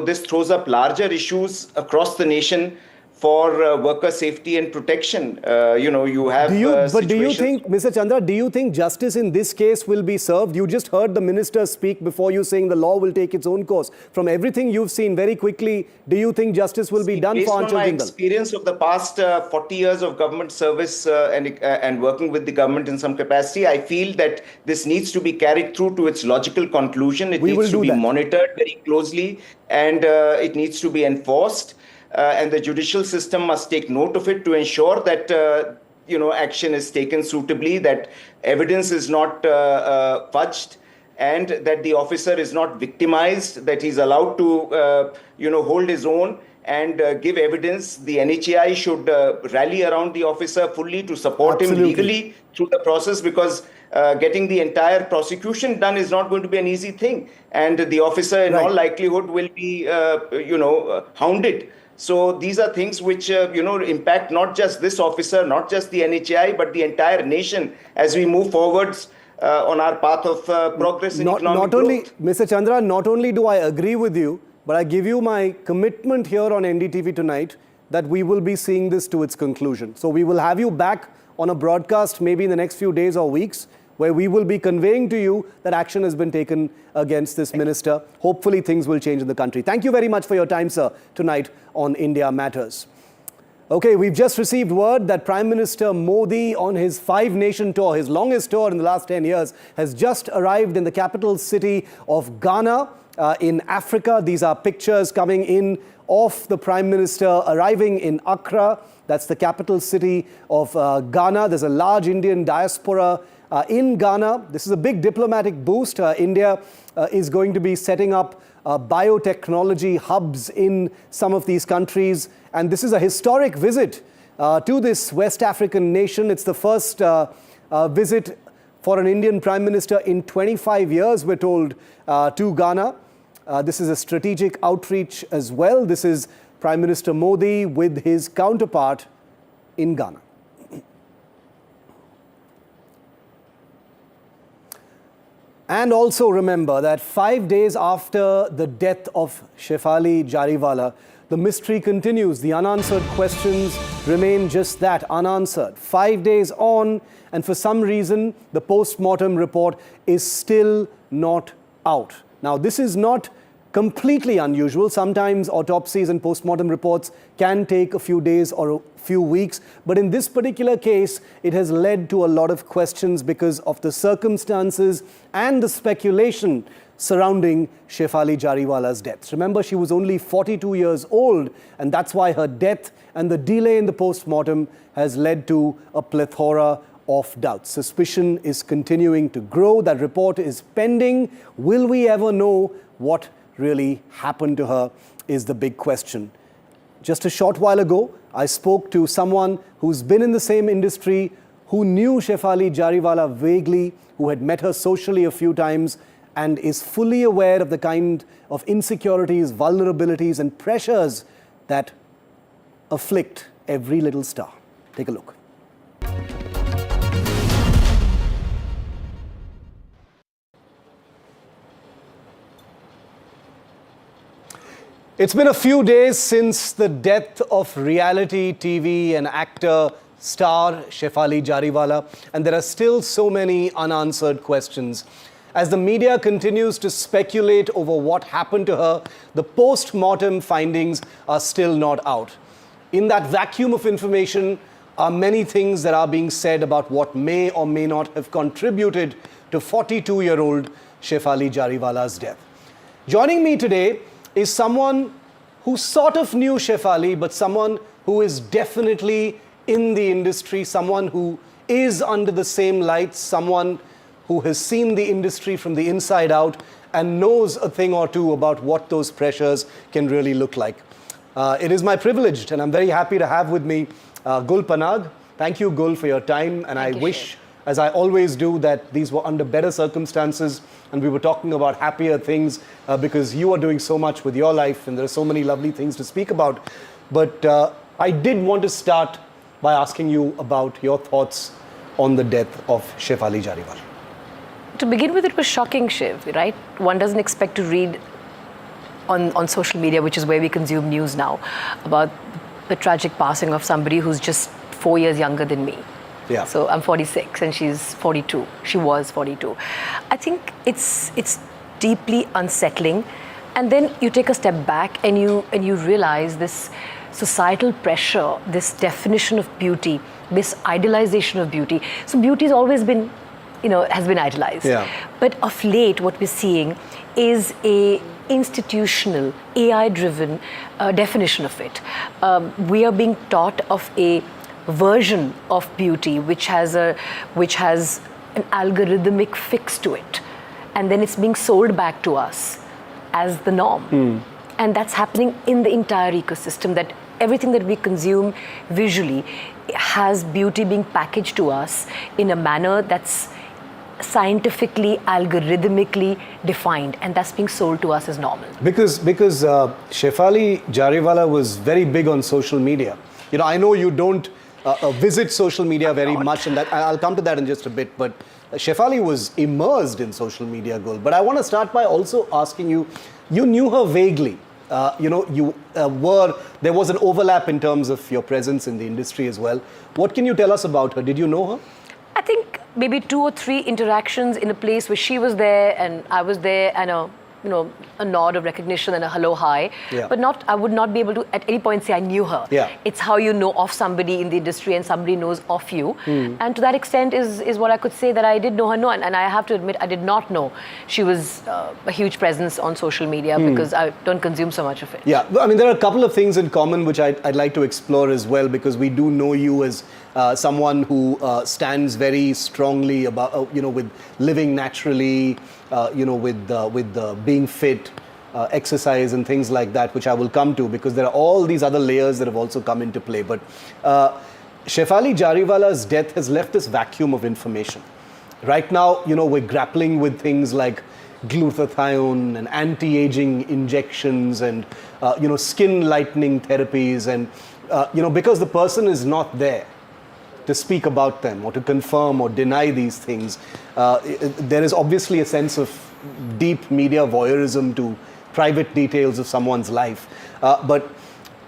this throws up larger issues across the nation for worker safety and protection. You have But do you think, Mr. Chandra, do you think justice in this case will be served? You just heard the minister speak before you, saying the law will take its own course. From everything you've seen very quickly, do you think justice will be done for Aanchal Jindal? Based on my experience of the past 40 years of government service and working with the government in some capacity, I feel that this needs to be carried through to its logical conclusion. It needs to be monitored very closely, and it needs to be enforced. And the judicial system must take note of it to ensure that, action is taken suitably, that evidence is not fudged, and that the officer is not victimized, that he's allowed to, hold his own and give evidence. The NHAI should rally around the officer fully to support him legally through the process, because getting the entire prosecution done is not going to be an easy thing. And the officer in all likelihood will be, hounded. So these are things which, impact not just this officer, not just the NHAI, but the entire nation as we move forwards on our path of progress in economic growth. Mr. Chandra, not only do I agree with you, but I give you my commitment here on NDTV tonight that we will be seeing this to its conclusion. So we will have you back on a broadcast maybe in the next few days or weeks, where we will be conveying to you that action has been taken against this minister. Hopefully things will change in the country. Thank you very much for your time, sir, tonight on India Matters. Okay, we've just received word that Prime Minister Modi, on his 5-nation tour, his longest tour in the last 10 years, has just arrived in the capital city of Ghana in Africa. These are pictures coming in of the Prime Minister arriving in Accra. That's the capital city of Ghana. There's a large Indian diaspora in Ghana. This is a big diplomatic boost. India is going to be setting up biotechnology hubs in some of these countries. And this is a historic visit to this West African nation. It's the first visit for an Indian Prime Minister in 25 years, we're told, to Ghana. This is a strategic outreach as well. This is Prime Minister Modi with his counterpart in Ghana. And also remember that 5 days after the death of Shefali Jariwala, the mystery continues. The unanswered questions remain just that, unanswered. 5 days on, and for some reason, the post-mortem report is still not out. Now, this is not completely unusual. Sometimes autopsies and postmortem reports can take a few days or a few weeks, but in this particular case, it has led to a lot of questions because of the circumstances and the speculation surrounding Shefali Jariwala's death. Remember, she was only 42 years old, and that's why her death and the delay in the postmortem has led to a plethora of doubts. Suspicion is continuing to grow. That report is pending. Will we ever know what really happened to her is the big question. Just a short while ago, I spoke to someone who's been in the same industry, who knew Shefali Jariwala vaguely, who had met her socially a few times, and is fully aware of the kind of insecurities, vulnerabilities, and pressures that afflict every little star. Take a look. It's been a few days since the death of reality TV and actor star Shefali Jariwala, and there are still so many unanswered questions. As the media continues to speculate over what happened to her, the post-mortem findings are still not out. In that vacuum of information are many things that are being said about what may or may not have contributed to 42-year-old Shefali Jariwala's death. Joining me today is someone who sort of knew Shefali, but someone who is definitely in the industry, someone who is under the same lights, someone who has seen the industry from the inside out and knows a thing or two about what those pressures can really look like. It is my privilege, and I'm very happy to have with me Gul Panag. Thank you, Gul, for your time, and I wish, as I always do, that these were under better circumstances and we were talking about happier things because you are doing so much with your life and there are so many lovely things to speak about. But I did want to start by asking you about your thoughts on the death of Shefali Jariwala. To begin with, it was shocking, Shiv, right? One doesn't expect to read on social media, which is where we consume news now, about the tragic passing of somebody who's just 4 years younger than me. Yeah. So I'm 46 and she's 42. She was 42. I think it's deeply unsettling. And then you take a step back and you realize this societal pressure, this definition of beauty, this idealization of beauty. So beauty has always been, has been idolized. Yeah. But of late, what we're seeing is a institutional, AI-driven definition of it. We are being taught of a version of beauty which has an algorithmic fix to it, and then it's being sold back to us as the norm. And that's happening in the entire ecosystem, that everything that we consume visually has beauty being packaged to us in a manner that's scientifically, algorithmically defined, and that's being sold to us as normal. Because Shefali Jariwala was very big on social media. I know you don't visit social media very much, and that I'll come to that in just a bit, but Shefali was immersed in social media, Gul. But I want to start by also asking you, you knew her vaguely. There was an overlap in terms of your presence in the industry as well. What can you tell us about her? Did you know her? I think maybe 2 or 3 interactions in a place where she was there and I was there, and a nod of recognition and a hello, hi. Yeah. But I would not be able to at any point say I knew her. Yeah. It's how you know of somebody in the industry and somebody knows of you. And to that extent is what I could say, that I did know her. And I have to admit, I did not know she was a huge presence on social media because I don't consume so much of it. Yeah, I mean, there are a couple of things in common which I'd like to explore as well, because we do know you as someone who stands very strongly about, with living naturally, with being fit, exercise and things like that, which I will come to, because there are all these other layers that have also come into play. But Shefali Jariwala's death has left this vacuum of information. Right now, we're grappling with things like glutathione and anti-aging injections and, skin lightening therapies. And, because the person is not there to speak about them or to confirm or deny these things, there is obviously a sense of deep media voyeurism to private details of someone's life. But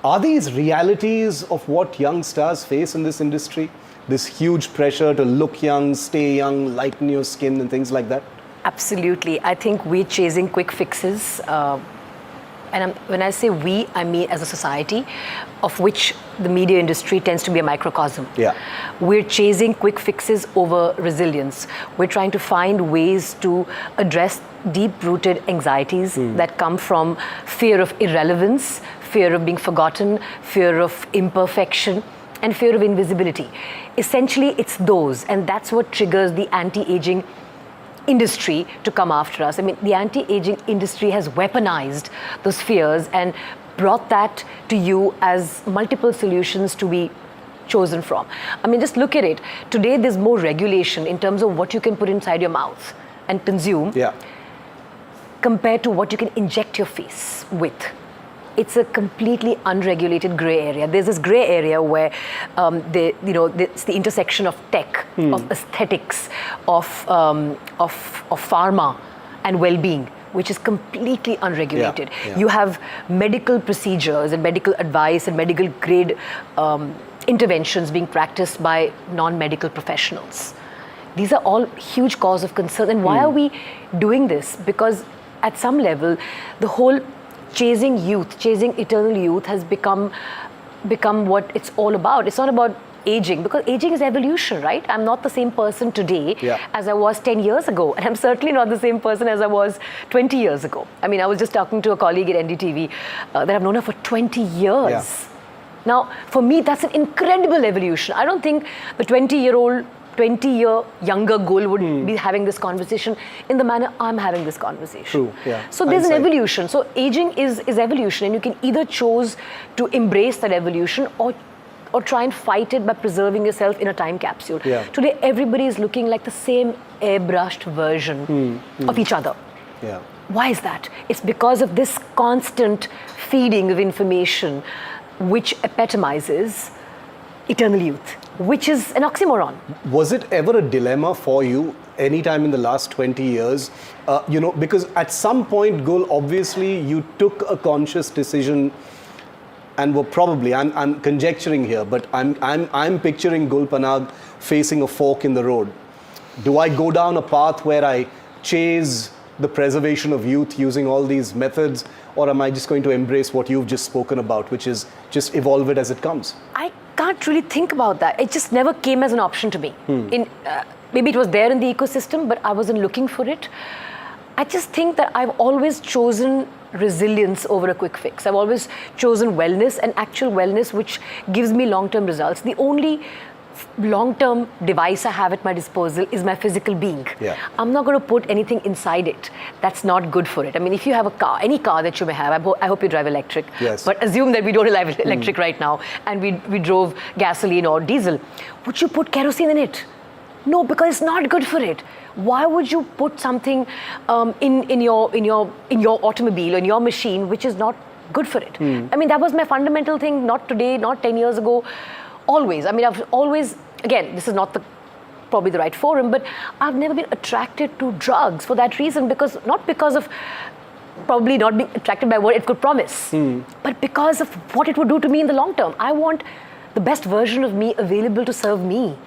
are these realities of what young stars face in this industry? This huge pressure to look young, stay young, lighten your skin and things like that? Absolutely. I think we're chasing quick fixes. and when I say we, I mean as a society, of which the media industry tends to be a microcosm. Yeah. We're chasing quick fixes over resilience. We're trying to find ways to address deep-rooted anxieties that come from fear of irrelevance, fear of being forgotten, fear of imperfection, and fear of invisibility. Essentially, it's those, and that's what triggers the anti-aging industry to come after us. I mean, the anti-aging industry has weaponized those fears and brought that to you as multiple solutions to be chosen from. I mean, just look at it. Today, there's more regulation in terms of what you can put inside your mouth and consume compared to what you can inject your face with. It's a completely unregulated gray area. There's this gray area where it's the intersection of tech, of aesthetics, of pharma and well-being, which is completely unregulated. You have medical procedures and medical advice and medical grade interventions being practiced by non-medical professionals. These are all huge cause of concern. And why are we doing this? Because at some level, the whole chasing youth, chasing eternal youth has become what it's all about. It's not about aging, because aging is evolution, right? I'm not the same person today as I was 10 years ago, and I'm certainly not the same person as I was 20 years ago. I mean, I was just talking to a colleague at NDTV that I've known her for 20 years. Now, for me, that's an incredible evolution. I don't think the 20-year younger Gul would be having this conversation in the manner I'm having this conversation. True, So there's an evolution. So aging is evolution, and you can either choose to embrace that evolution or try and fight it by preserving yourself in a time capsule. Today, everybody is looking like the same airbrushed version of each other. Why is that? It's because of this constant feeding of information which epitomizes eternal youth, which is an oxymoron. Was it ever a dilemma for you anytime in the last 20 years? Because at some point, Gul, obviously you took a conscious decision and were probably, I'm conjecturing here, but I'm picturing Gul Panag facing a fork in the road. Do I go down a path where I chase the preservation of youth using all these methods, or am I just going to embrace what you've just spoken about, which is just evolve it as it comes? I can't really think about that. It just never came as an option to me. Maybe it was there in the ecosystem, but I wasn't looking for it. I just think that I've always chosen resilience over a quick fix. I've always chosen wellness, and actual wellness which gives me long-term results. The only long-term device I have at my disposal is my physical being. I'm not going to put anything inside it that's not good for it. I mean, if you have a car, any car that you may have, I hope you drive electric, but assume that we don't drive electric right now, and we drove gasoline or diesel. Would you put kerosene in it? No, because it's not good for it. Why would you put something in your automobile, in your machine, which is not good for it? I mean, that was my fundamental thing, not today, not 10 years ago. Always. I mean, I've always, again, this is not probably the right forum, but I've never been attracted to drugs for that reason, not because of probably not being attracted by what it could promise, but because of what it would do to me in the long term. I want the best version of me available to serve me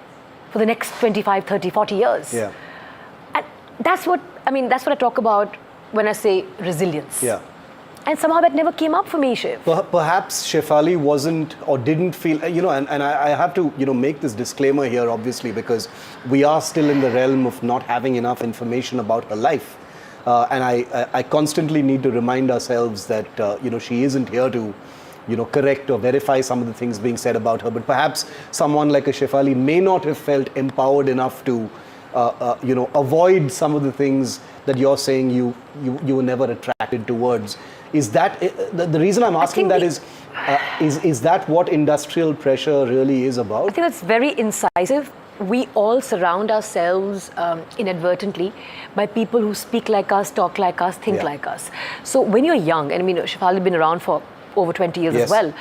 for the next 25, 30, 40 years. And that's what I talk about when I say resilience. And somehow that never came up for me, Shiv. Perhaps Shefali wasn't or didn't feel, and I have to, make this disclaimer here, obviously, because we are still in the realm of not having enough information about her life. And I constantly need to remind ourselves that, she isn't here to, correct or verify some of the things being said about her. But perhaps someone like a Shefali may not have felt empowered enough to, avoid some of the things that you're saying you were never attracted towards. Is that the reason I'm asking that is that what industrial pressure really is about? I think that's very incisive. We all surround ourselves inadvertently by people who speak like us, talk like us, think like us. So when you're young, and Shefali has been around for over 20 years as well,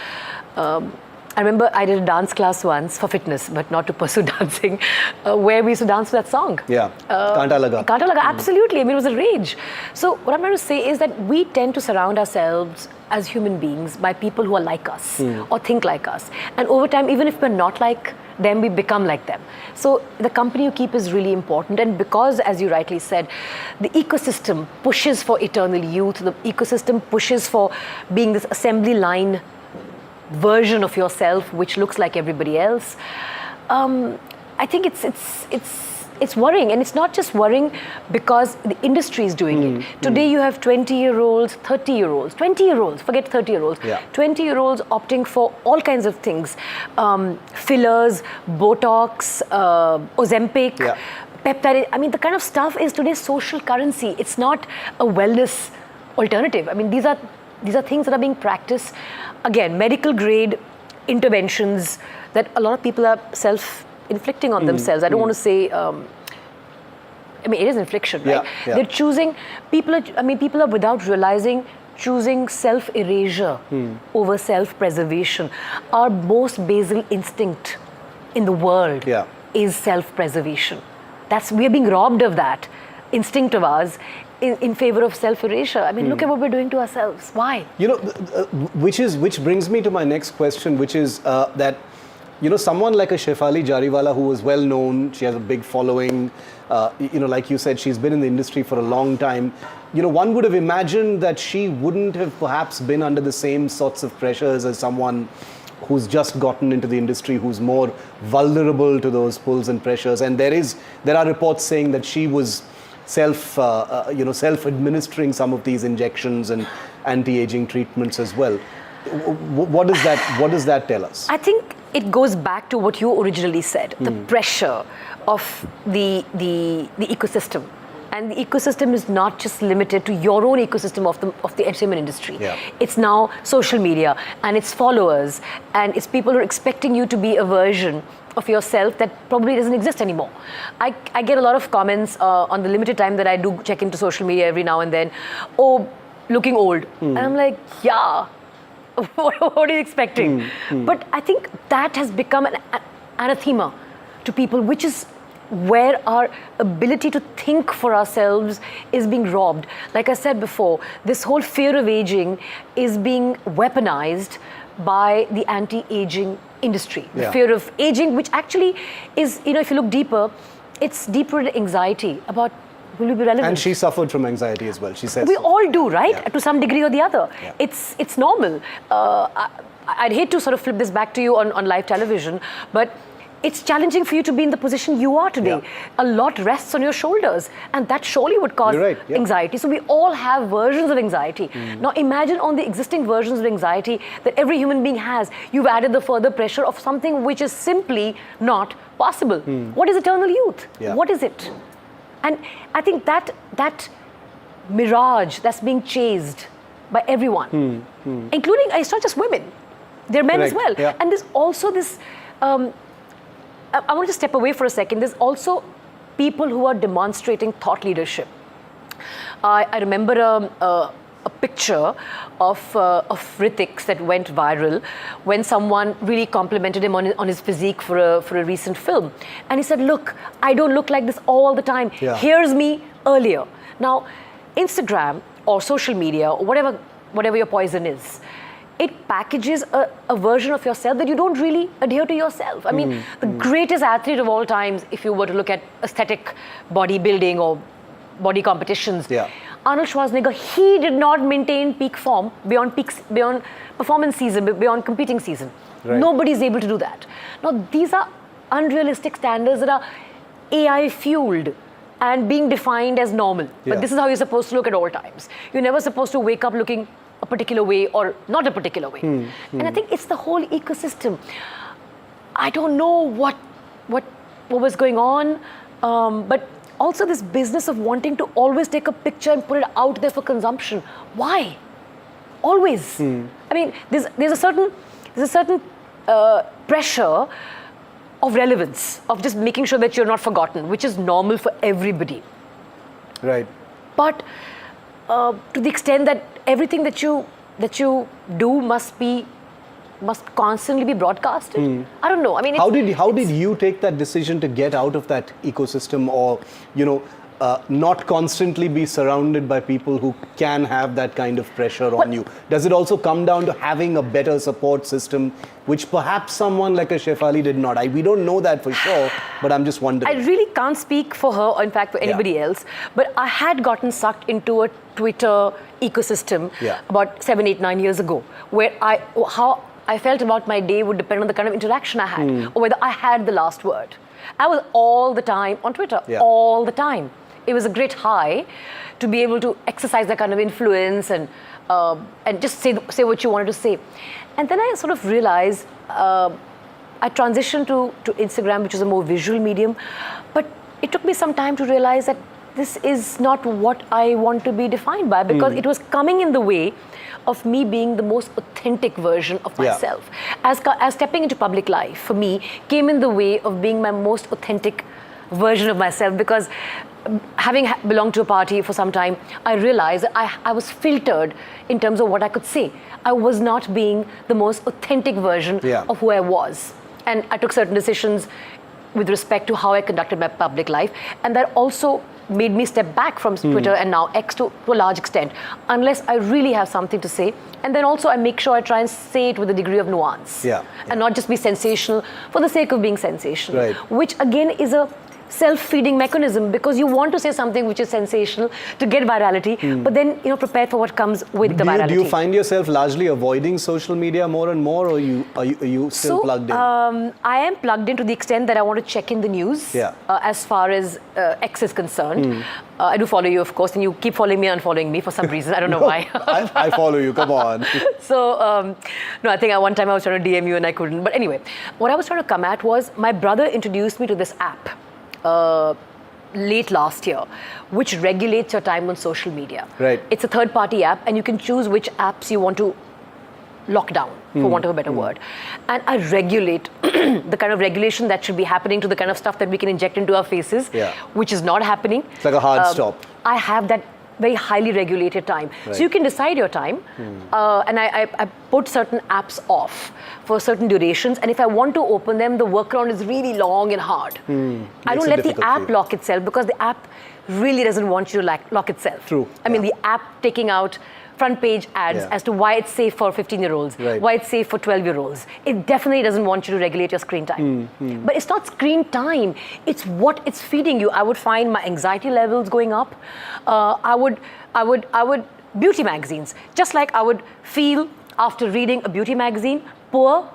I remember I did a dance class once for fitness, but not to pursue dancing, where we used to dance to that song. Yeah, Kanta Laga. Kanta Laga, absolutely. I mean, it was a rage. So what I'm trying to say is that we tend to surround ourselves as human beings by people who are like us or think like us. And over time, even if we're not like them, we become like them. So the company you keep is really important. And because, as you rightly said, the ecosystem pushes for eternal youth, the ecosystem pushes for being this assembly line version of yourself which looks like everybody else. I think it's worrying, and it's not just worrying because the industry is doing it. Today you have 20-year-olds, 30-year-olds, 20-year-olds, forget 30-year-olds, 20-year-olds opting for all kinds of things, fillers, Botox, Ozempic, peptide. I mean, the kind of stuff is today's social currency. It's not a wellness alternative. I mean, these are things that are being practiced, again, medical grade interventions that a lot of people are self-inflicting on themselves. I don't want to say, I mean, it is infliction, right? They're choosing, people are without realizing, choosing self-erasure over self-preservation. Our most basal instinct in the world is self-preservation. We are being robbed of that instinct of ours in favor of self-erasure. I mean, look at what we're doing to ourselves. Why? You know, which brings me to my next question, which is that, you know, someone like a Shefali Jariwala, who is well known, she has a big following, you know, like you said, she's been in the industry for a long time. You know, one would have imagined that she wouldn't have perhaps been under the same sorts of pressures as someone who's just gotten into the industry, who's more vulnerable to those pulls and pressures. And there are reports saying that she was self-administering some of these injections and anti-aging treatments as well. What does that tell us? I think it goes back to what you originally said, the pressure of the ecosystem. And the ecosystem is not just limited to your own ecosystem of the entertainment industry. It's now social media, and it's followers, and it's people who are expecting you to be a version of yourself that probably doesn't exist anymore. I get a lot of comments on the limited time that I do check into social media every now and then. Oh, looking old. And I'm like, yeah, what are you expecting? But I think that has become an anathema to people, which is where our ability to think for ourselves is being robbed. Like I said before, this whole fear of aging is being weaponized by the anti-aging industry. The fear of aging, which actually is, you know, if you look deeper, it's deep-rooted anxiety about will we be relevant? And she suffered from anxiety as well, she says. We all do, right? To some degree or the other. It's normal. I'd hate to sort of flip this back to you on live television, but it's challenging for you to be in the position you are today. A lot rests on your shoulders, and that surely would cause anxiety. So we all have versions of anxiety. Now imagine on the existing versions of anxiety that every human being has, you've added the further pressure of something which is simply not possible. What is eternal youth? What is it? And I think that mirage that's being chased by everyone, including, it's not just women, they're men as well. And there's also this, I want to step away for a second. There's also people who are demonstrating thought leadership. I remember a picture of Hrithik's that went viral when someone really complimented him on his physique for a recent film. And he said, look, I don't look like this all the time. Here's me earlier. Now, Instagram or social media or whatever your poison is, it packages a version of yourself that you don't really adhere to yourself. I mean, the greatest athlete of all times, if you were to look at aesthetic bodybuilding or body competitions, Arnold Schwarzenegger, he did not maintain peak form beyond performance season, beyond competing season. Nobody is able to do that. Now, these are unrealistic standards that are AI fueled and being defined as normal. But this is how you're supposed to look at all times. You're never supposed to wake up looking a particular way or not a particular way. And I think it's the whole ecosystem. I don't know what was going on, but also this business of wanting to always take a picture and put it out there for consumption. Why? Always. I mean, there's a certain pressure of relevance, of just making sure that you're not forgotten, which is normal for everybody. Right. But to the extent that everything that you do must be must constantly be broadcasted. I don't know. I mean, how did you take that decision to get out of that ecosystem, or not constantly be surrounded by people who can have that kind of pressure on you? Does it also come down to having a better support system, which perhaps someone like a Shefali did not? We don't know that for sure, but I'm just wondering. I really can't speak for her, or in fact for anybody else, but I had gotten sucked into a Twitter ecosystem about 7, 8, 9 years ago, where how I felt about my day would depend on the kind of interaction I had, or whether I had the last word. I was all the time on Twitter, all the time. It was a great high to be able to exercise that kind of influence and just say what you wanted to say. And then I sort of realized I transitioned to Instagram, which is a more visual medium, but it took me some time to realize that this is not what I want to be defined by, because it was coming in the way of me being the most authentic version of myself. As stepping into public life, for me, came in the way of being my most authentic version of myself, because having belonged to a party for some time, I realized that I was filtered in terms of what I could say. I was not being the most authentic version of who I was. And I took certain decisions with respect to how I conducted my public life. And that also made me step back from Twitter and now X to a large extent, unless I really have something to say. And then also I make sure I try and say it with a degree of nuance. And not just be sensational for the sake of being sensational, which again is a self-feeding mechanism, because you want to say something which is sensational to get virality, but then prepare for what comes with the virality. Do you find yourself largely avoiding social media more and more, or are you still plugged in? I am plugged in to the extent that I want to check in the news as far as X is concerned. I do follow you, of course, and you keep following me and unfollowing me for some reason. I don't know why. I follow you, come on. So, no, I think at one time I was trying to DM you and I couldn't. But anyway, what I was trying to come at was, my brother introduced me to this app late last year, which regulates your time on social media. It's a third-party app, and you can choose which apps you want to lock down, for want of a better word. And I regulate the kind of regulation that should be happening to the kind of stuff that we can inject into our faces, which is not happening. It's like a hard stop. I have that very highly regulated time. So you can decide your time, and I put certain apps off for certain durations, and if I want to open them, the workaround is really long and hard. I don't let the app lock itself, because the app really doesn't want you to lock itself. I mean, the app taking out front page ads as to why it's safe for 15-year-olds, why it's safe for 12-year-olds. It definitely doesn't want you to regulate your screen time. But it's not screen time, it's what it's feeding you. I would find my anxiety levels going up. I would beauty magazines, just like I would feel after reading a beauty magazine, poor,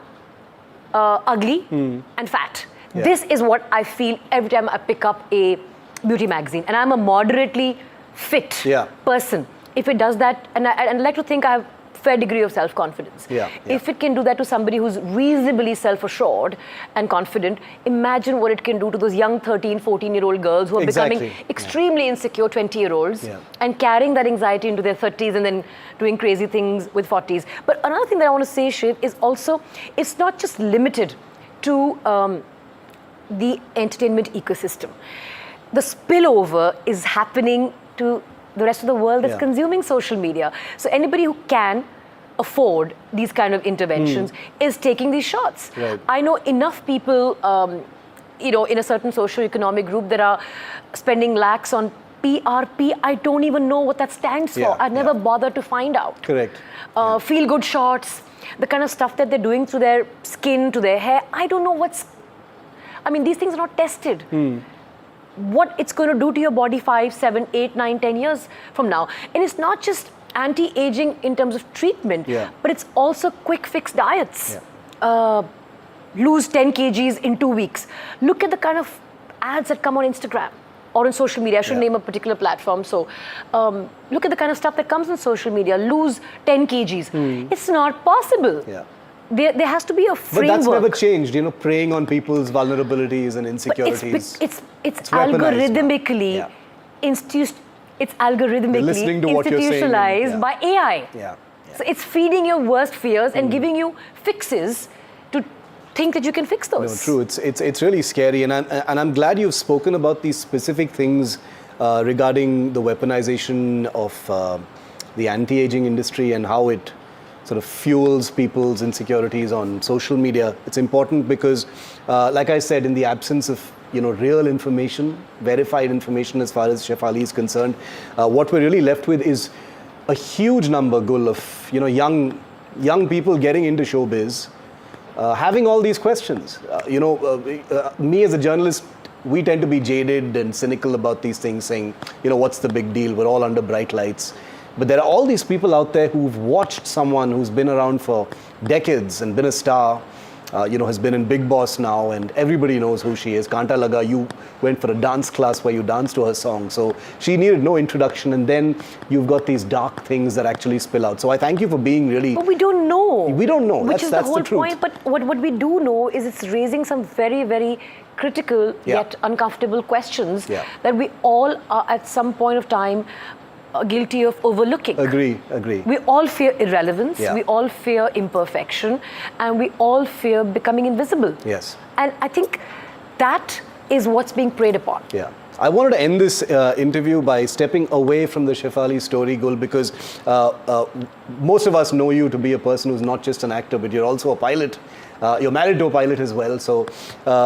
ugly, and fat. This is what I feel every time I pick up a beauty magazine. And I'm a moderately fit person. If it does that, and I'd like to think I have a fair degree of self-confidence. If it can do that to somebody who's reasonably self-assured and confident, imagine what it can do to those young 13, 14-year-old girls who are becoming extremely insecure 20-year-olds and carrying that anxiety into their 30s and then doing crazy things with 40s. But another thing that I want to say, Shiv, is also, it's not just limited to the entertainment ecosystem. The spillover is happening to the rest of the world that's consuming social media. So anybody who can afford these kind of interventions is taking these shots. I know enough people, in a certain socio-economic group that are spending lakhs on PRP. I don't even know what that stands for. I never bothered to find out. Feel-good shots, the kind of stuff that they're doing to their skin, to their hair. I don't know these things are not tested. What it's going to do to your body 5, 7, 8, 9, 10 years from now. And it's not just anti-aging in terms of treatment, but it's also quick fix diets. Lose 10 kgs in 2 weeks. Look at the kind of ads that come on Instagram or on social media. I shouldn't name a particular platform. So look at the kind of stuff that comes on social media. Lose 10 kgs. It's not possible. There has to be a framework. But that's never changed, preying on people's vulnerabilities and insecurities. It's algorithmically institutionalized by AI. So it's feeding your worst fears and giving you fixes to think that you can fix those. No, true. It's really scary, and I'm glad you've spoken about these specific things regarding the weaponization of the anti-aging industry and how it sort of fuels people's insecurities on social media. It's important because, like I said, in the absence of real information, verified information as far as Shefali is concerned, what we're really left with is a huge number, Gul, of young people getting into showbiz, having all these questions. Me as a journalist, we tend to be jaded and cynical about these things, saying, what's the big deal? We're all under bright lights. But there are all these people out there who've watched someone who's been around for decades and been a star, has been in Big Boss now, and everybody knows who she is. Kanta Laga, you went for a dance class where you danced to her song. So she needed no introduction, and then you've got these dark things that actually spill out. So I thank you for being really... But we don't know. We don't know. Which is the whole truth. point. But what we do know is it's raising some very, very critical yet uncomfortable questions that we all are at some point of time guilty of overlooking. Agree. We all fear irrelevance, we all fear imperfection, and we all fear becoming invisible. Yes. And I think that is what's being preyed upon. Yeah. I wanted to end this interview by stepping away from the Shefali story, Gul, because most of us know you to be a person who's not just an actor, but you're also a pilot. You're married to a pilot as well. So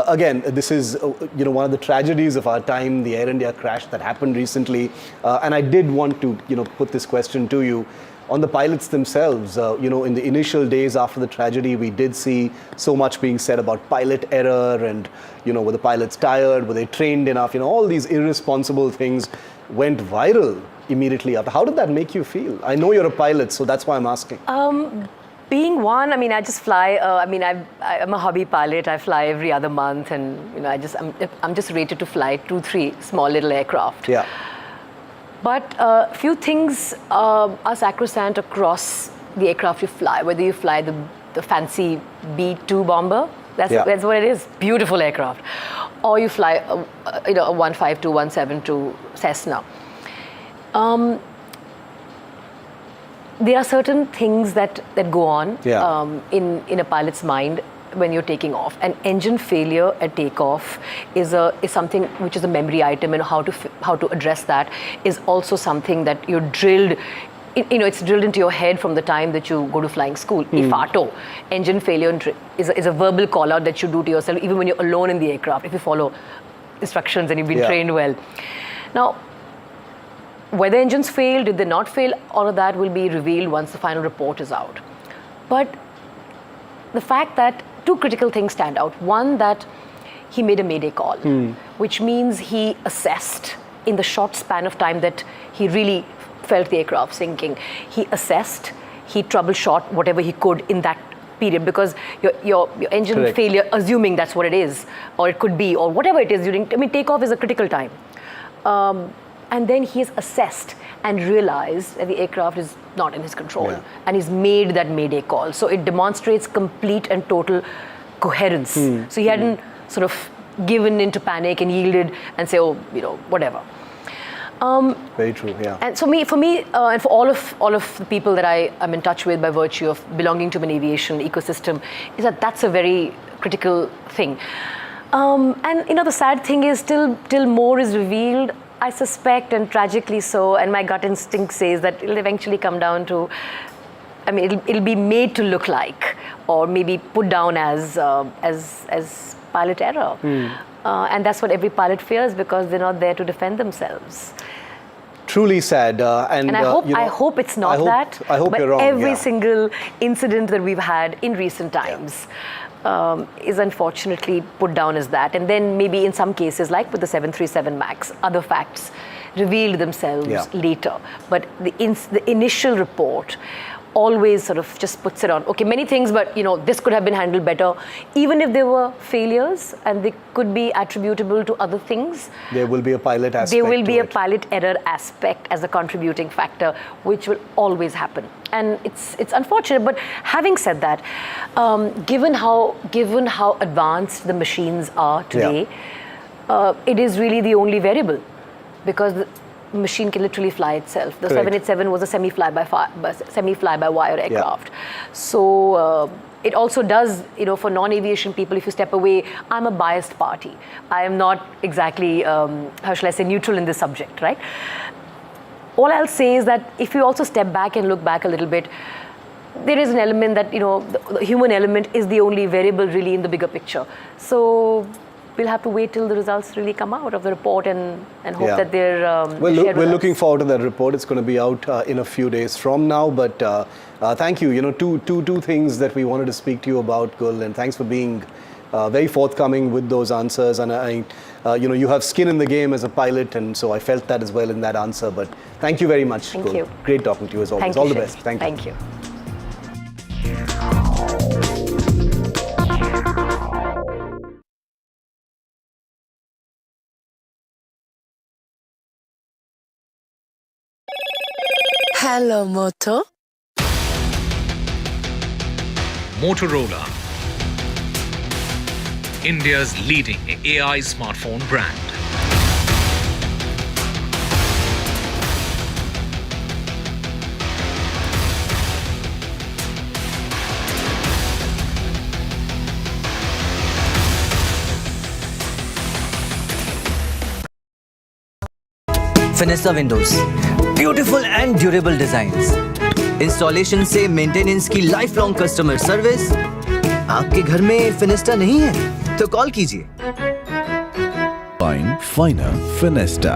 again, this is one of the tragedies of our time, the Air India crash that happened recently. And I did want to put this question to you. On the pilots themselves, in the initial days after the tragedy, we did see so much being said about pilot error and, were the pilots tired? Were they trained enough? All these irresponsible things went viral immediately after. How did that make you feel? I know you're a pilot, so that's why I'm asking. Being one, I just fly. I'm a hobby pilot. I fly every other month, and I'm just rated to fly 2-3 small little aircraft. Yeah. But few things are sacrosanct across the aircraft you fly. Whether you fly the fancy B-2 bomber, that's what it is. Beautiful aircraft, or you fly a 152, 172 Cessna. There are certain things that go on in a pilot's mind when you're taking off. And engine failure at takeoff is something which is a memory item, and how to address that is also something that you're drilled. It's drilled into your head from the time that you go to flying school. IFATO, engine failure is a verbal call out that you do to yourself, even when you're alone in the aircraft, if you follow instructions and you've been trained well. Now, whether engines failed, did they not fail, all of that will be revealed once the final report is out. But the fact that two critical things stand out. One, that he made a mayday call, which means he assessed in the short span of time that he really felt the aircraft sinking. He assessed, he troubleshot whatever he could in that period, because your engine failure, assuming that's what it is, or it could be, or whatever it is takeoff is a critical time. And then he has assessed and realized that the aircraft is not in his control, and he's made that mayday call. So it demonstrates complete and total coherence. So he hadn't sort of given into panic and yielded and say, whatever. Very true, yeah. And so for me, and for all of the people that I am in touch with by virtue of belonging to an aviation ecosystem, is that's a very critical thing. And the sad thing is, till more is revealed, I suspect, and tragically so, and my gut instinct says that it'll eventually come down to, it'll be made to look like, or maybe put down as pilot error. And that's what every pilot fears, because they're not there to defend themselves. Truly sad. And I hope it's not that. I hope but you're wrong. Every single incident that we've had in recent times is unfortunately put down as that. And then maybe in some cases, like with the 737 MAX, other facts revealed themselves later. But the initial report always sort of just puts it on. Okay, many things, but this could have been handled better. Even if there were failures and they could be attributable to other things, there will be a pilot aspect. There will be a pilot error aspect as a contributing factor, which will always happen. And it's unfortunate. But having said that, given how advanced the machines are today, it is really the only variable, because the machine can literally fly itself. The 787 was a semi-fly-by-wire aircraft. So it also does, for non-aviation people, if you step away, I'm a biased party. I am not exactly, how shall I say, neutral in this subject, right? All I'll say is that if you also step back and look back a little bit, there is an element that, the human element is the only variable really in the bigger picture. So we'll have to wait till the results really come out of the report and hope that they're we're looking forward to that report. It's going to be out in a few days from now. But thank you. Two things that we wanted to speak to you about, Gul, and thanks for being very forthcoming with those answers. And you have skin in the game as a pilot, and so I felt that as well in that answer. But thank you very much, Gul. Thank you. Great talking to you as always. All the best. Thank you. Thank you. Hello, Moto. Motorola, India's leading AI smartphone brand. Fenesta windows, beautiful and durable designs, installation से maintenance की life long customer service. आपके घर में फिनिस्टा नहीं है तो call कीजिए। Find Finer Finesta.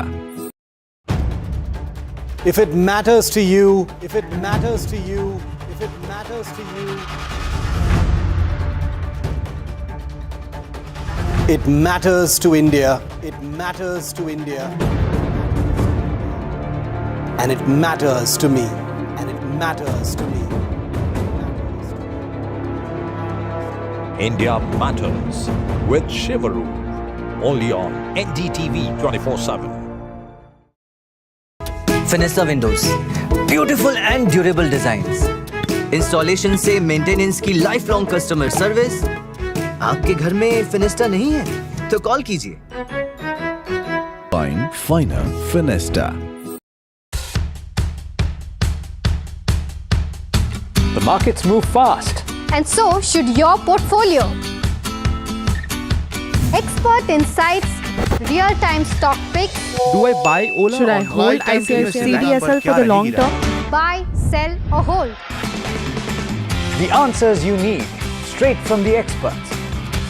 If it matters to you, if it matters to you, if it matters to you, it matters to India. It matters to India. And it matters to me. And it matters to me. India Matters with Shivaru. Only on NDTV 24/7. Fenesta windows, beautiful and durable designs, installation से maintenance की life long customer service. आपके घर में फिनिस्टा नहीं है तो call कीजिए। Find Finer Finesta. The markets move fast. And so should your portfolio. Expert insights, real-time stock picks. Do I buy Ola? Should I hold CDSL for the long term? Buy, sell or hold. The answers you need, straight from the experts.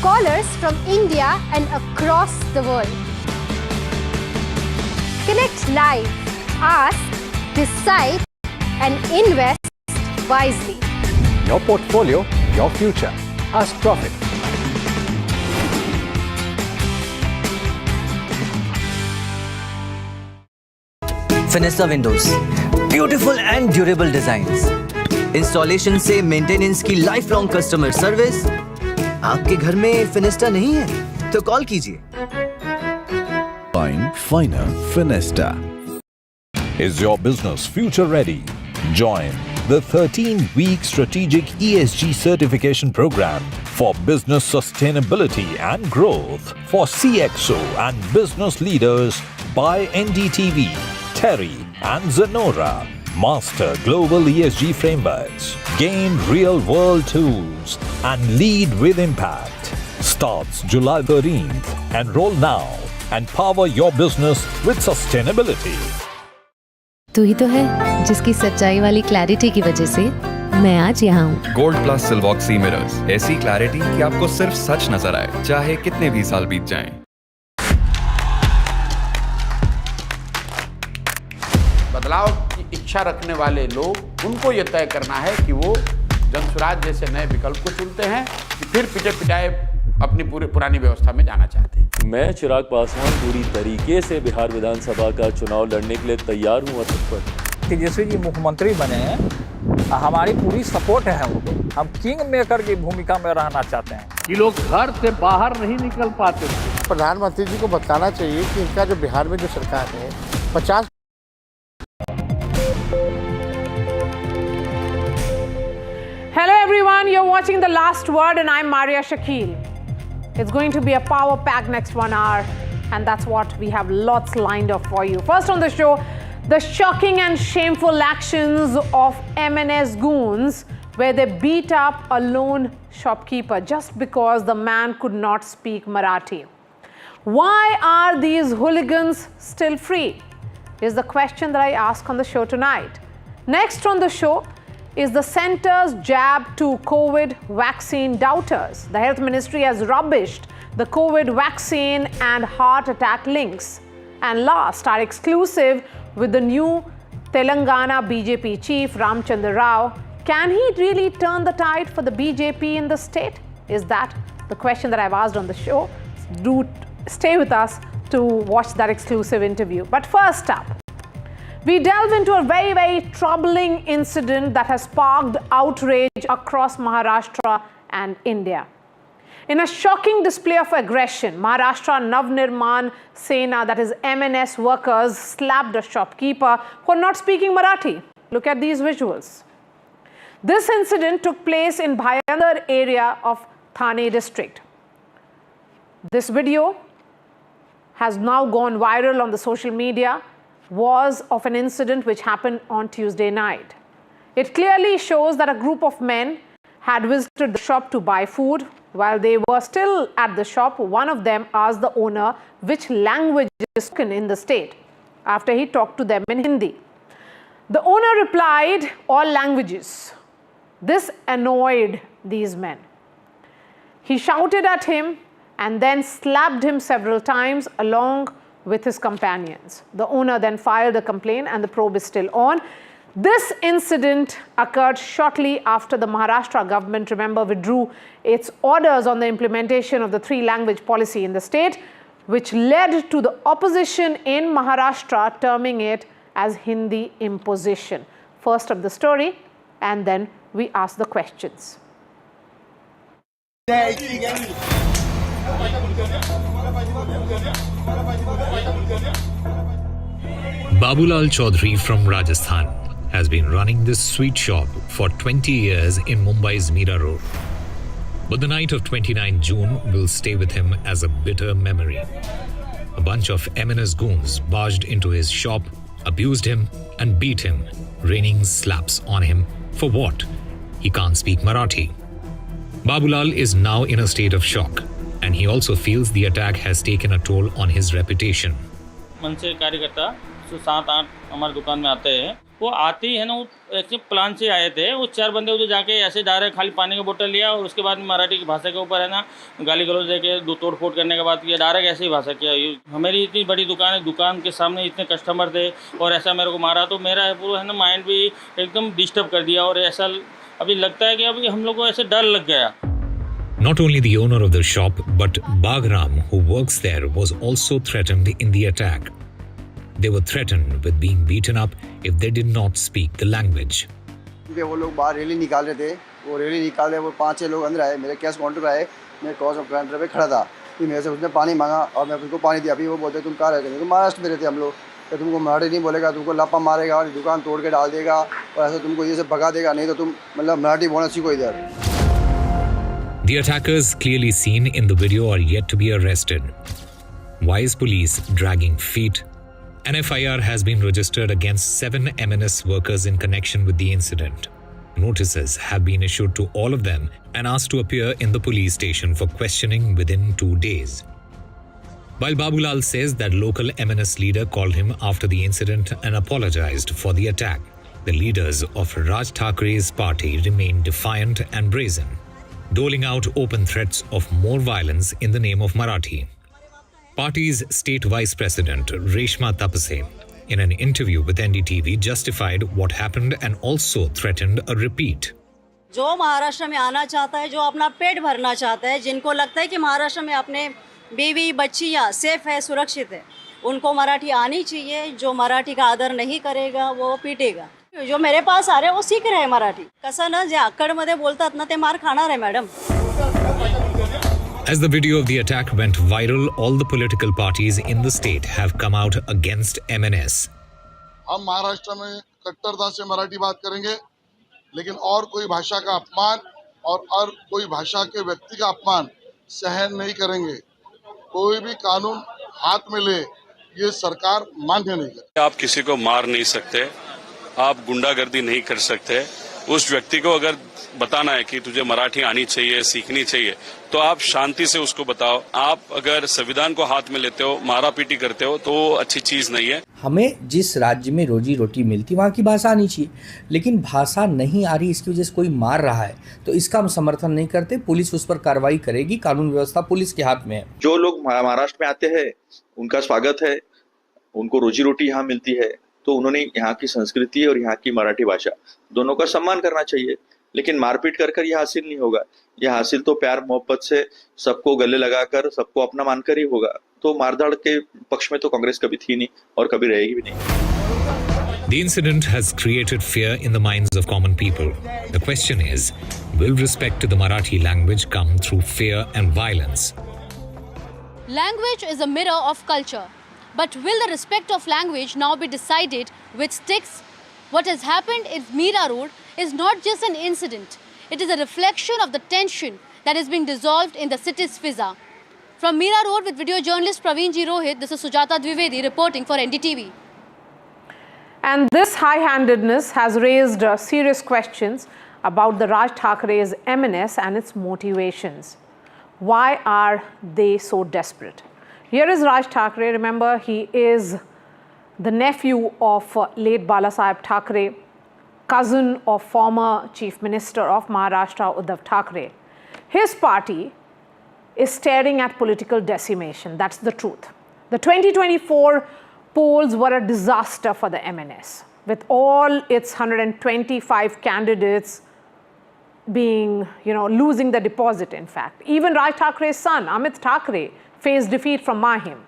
Callers from India and across the world. Connect live, ask, decide and invest wisely. Your portfolio, your future. Ask Profit. Fenesta windows, beautiful and durable designs, installation से maintenance की life long customer service. आपके घर में फिनिस्टा नहीं है तो call कीजिए। Find Finer Finesta. Is your business future ready? Join the 13-week strategic ESG certification program for business sustainability and growth for CXO and business leaders by NDTV, Terry and Zenora. Master global ESG frameworks, gain real-world tools and lead with impact. Starts July 13th. Enroll now and power your business with sustainability. तू ही तो है जिसकी सच्चाई वाली clarity की वजह से मैं आज यहाँ हूँ। गोल्ड प्लस सिल्वॉक्सी मिरर्स, ऐसी क्लैरिटी कि आपको सिर्फ सच नजर आए, चाहे कितने भी साल बीत जाएं। बदलाव की इच्छा रखने वाले लोग, उनको ये तय करना है कि वो जनसुराज जैसे नए विकल्प को चुनते हैं कि फिर पिटे पिटाए अपनी पूरी पुरानी व्यवस्था में जाना चाहते हैं। मैं चिराग पासवान पूरी तरीके से बिहार विधानसभा का चुनाव लड़ने के लिए तैयार हूँ। तत्पर तेजस्वी जी मुख्यमंत्री बने हैं, हमारी पूरी सपोर्ट है उनको। हम किंग मेकर की भूमिका में रहना चाहते हैं। ये लोग घर से बाहर नहीं निकल पाते थे। प्रधानमंत्री जी को बताना चाहिए कि इनका जो बिहार में जो सरकार है 50। Hello everyone, you're watching The Last Word and I'm Maria Shakil. It's going to be a power-packed next 1 hour and that's what we have lots lined up for you. First on the show, the shocking and shameful actions of MNS goons where they beat up a lone shopkeeper just because the man could not speak Marathi. Why are these hooligans still free? Is the question that I ask on the show tonight. Next on the show, is the centre's jab to COVID vaccine doubters. The health ministry has rubbished the COVID vaccine and heart attack links. And last, our exclusive with the new Telangana BJP chief Ramchandra Rao. Can he really turn the tide for the BJP in the state? Is that the question that I've asked on the show? Do stay with us to watch that exclusive interview. But first up, we delve into a very, very troubling incident that has sparked outrage across Maharashtra and India. In a shocking display of aggression, Maharashtra Navnirman Sena, that is MNS workers, slapped a shopkeeper for not speaking Marathi. Look at these visuals. This incident took place in Bhayandar area of Thane district. This video has now gone viral on the social media, was of an incident which happened on Tuesday night. It clearly shows that a group of men had visited the shop to buy food. While they were still at the shop, one of them asked the owner which language is spoken in the state after he talked to them in Hindi. The owner replied, all languages. This annoyed these men. He shouted at him and then slapped him several times along with his companions. The owner then filed a complaint and the probe is still on. This incident occurred shortly after the Maharashtra government, remember, withdrew its orders on the implementation of the 3-language policy in the state, which led to the opposition in Maharashtra terming it as Hindi imposition. First up the story, and then we ask the questions. Babulal Chaudhary from Rajasthan has been running this sweet shop for 20 years in Mumbai's Mira Road. But the night of 29 June will stay with him as a bitter memory. A bunch of MNS goons barged into his shop, abused him and beat him, raining slaps on him. For what? He can't speak Marathi. Babulal is now in a state of shock, and he also feels the attack has taken a toll on his reputation. मन से कार्यकर्ता 7-8 हमारे दुकान में आते हैं, वो आते ही है ना, वो एक प्लान से आए थे, वो 4 बंदे उधर जाके ऐसे डायरेक्ट खाली पानी का बोतल लिया और उसके बाद मराठी की भाषा के ऊपर है ना गाली गलौज देके तोड़ फोड़ करने के बाद किया, डायरेक्ट ऐसे ही भाषा किया। हमारी इतनी बड़ी दुकान है, दुकान के सामने इतने कस्टमर थे और ऐसा मेरे को मारा, तो मेरा पूरा है ना माइंड भी एकदम डिस्टर्ब कर दिया और ऐसा अभी लगता है कि अभी हम लोग को ऐसे डर लग गया। Not only the owner of the shop, but Bagram, who works there, was also threatened in the attack. They were threatened with being beaten up if they did not speak the language. वो लोग बाहर rally निकाल रहे थे, वो rally निकाल रहे, वो 5-6 लोग अंदर आए, मेरे कैश काउंटर आए, मैं कैश काउंटर पे खड़ा था, फिर मेरे से उसने पानी मांगा और मैं उनको पानी दिया। अभी वो बोलते तुम कहाँ रहते हो? तो महाराष्ट्र में रहते हम लोग, तो तुमको मराठी नहीं बोलेगा, तुमको लापा मारेगा और दुकान तोड़ के डाल देगा और ऐसा तुमको ये से भगा देगा, नहीं तो तुम मतलब मराठी बोलना सीखो इधर। The attackers clearly seen in the video are yet to be arrested. Why is police dragging feet? An FIR has been registered against 7 MNS workers in connection with the incident. Notices have been issued to all of them and asked to appear in the police station for questioning within 2 days. While Babulal says that local MNS leader called him after the incident and apologized for the attack, the leaders of Raj Thakre's party remain defiant and brazen, doling out open threats of more violence in the name of Marathi. Party's state vice president Reshma Tapase, in an interview with NDTV, justified what happened and also threatened a repeat. जो महाराष्ट्र में आना चाहता है, जो अपना पेट भरना चाहता है, जिनको लगता है कि महाराष्ट्र में अपने बीवी बच्चियां सेफ है, सुरक्षित है, उनको मराठी आनी चाहिए। जो मराठी का आदर नहीं करेगा वो पीटेगा। जो मेरे पास आ रहे हैं वो सीख रहे हैं मराठी। कसं ना, जे आक्कडमध्ये बोलतात ना ते मार खाणार आहे madam. As the video of the attack went viral, all the political parties in the state have come out against MNS. हम महाराष्ट्र में कट्टरता से मराठी बात करेंगे, लेकिन और कोई भाषा का अपमान और कोई भाषा के व्यक्ति का अपमान सहन नहीं करेंगे। कोई भी कानून हाथ में ले, ये सरकार मान्य नहीं करेगी। आप किसी को मार नहीं सकते, आप गुंडागर्दी नहीं कर सकते। उस व्यक्ति को अगर बताना है कि तुझे मराठी आनी चाहिए, सीखनी चाहिए, तो आप शांति से उसको बताओ। आप अगर संविधान को हाथ में लेते हो, मारा पीटी करते हो, तो वो अच्छी चीज नहीं है। हमें जिस राज्य में रोजी रोटी मिलती वहाँ की भाषा आनी चाहिए, लेकिन भाषा नहीं आ रही इसकी वजह से कोई मार रहा है तो इसका हम समर्थन नहीं करते। पुलिस उस पर कार्रवाई करेगी, कानून व्यवस्था पुलिस के हाथ में है। जो लोग महाराष्ट्र में आते हैं उनका स्वागत है, उनको रोजी रोटी यहाँ मिलती है, तो उन्होंने यहाँ की संस्कृति और यहाँ की मराठी भाषा दोनों का सम्मान करना चाहिए। लेकिन मारपीट कर यह हासिल नहीं होगा। यह हासिल तो प्यार मोहब्बत से सबको गले लगाकर सबको अपना मानकर ही होगा। तो मारधाड़ के पक्ष में तो कांग्रेस कभी थी नहीं और कभी रहेगी भी नहीं। The incident has created fear in the minds of common people. The question is, will respect to the Marathi language come through fear and violence? Language is a mirror of culture. But will the respect of language now be decided with sticks? What has happened in Mira Road is not just an incident. It is a reflection of the tension that is being dissolved in the city's fizza. From Mira Road with video journalist Praveen G. Rohit, this is Sujata Dwivedi reporting for NDTV. And this high-handedness has raised serious questions about the Raj Thakre's MNS and its motivations. Why are they so desperate? Here is Raj Thakre. Remember, he is the nephew of late Balasaheb Thakre, cousin of former Chief Minister of Maharashtra, Uddhav Thakre. His party is staring at political decimation. That's the truth. The 2024 polls were a disaster for the MNS, with all its 125 candidates being, losing the deposit, in fact. Even Raj Thakre's son, Amit Thakre, faced defeat from Mahim.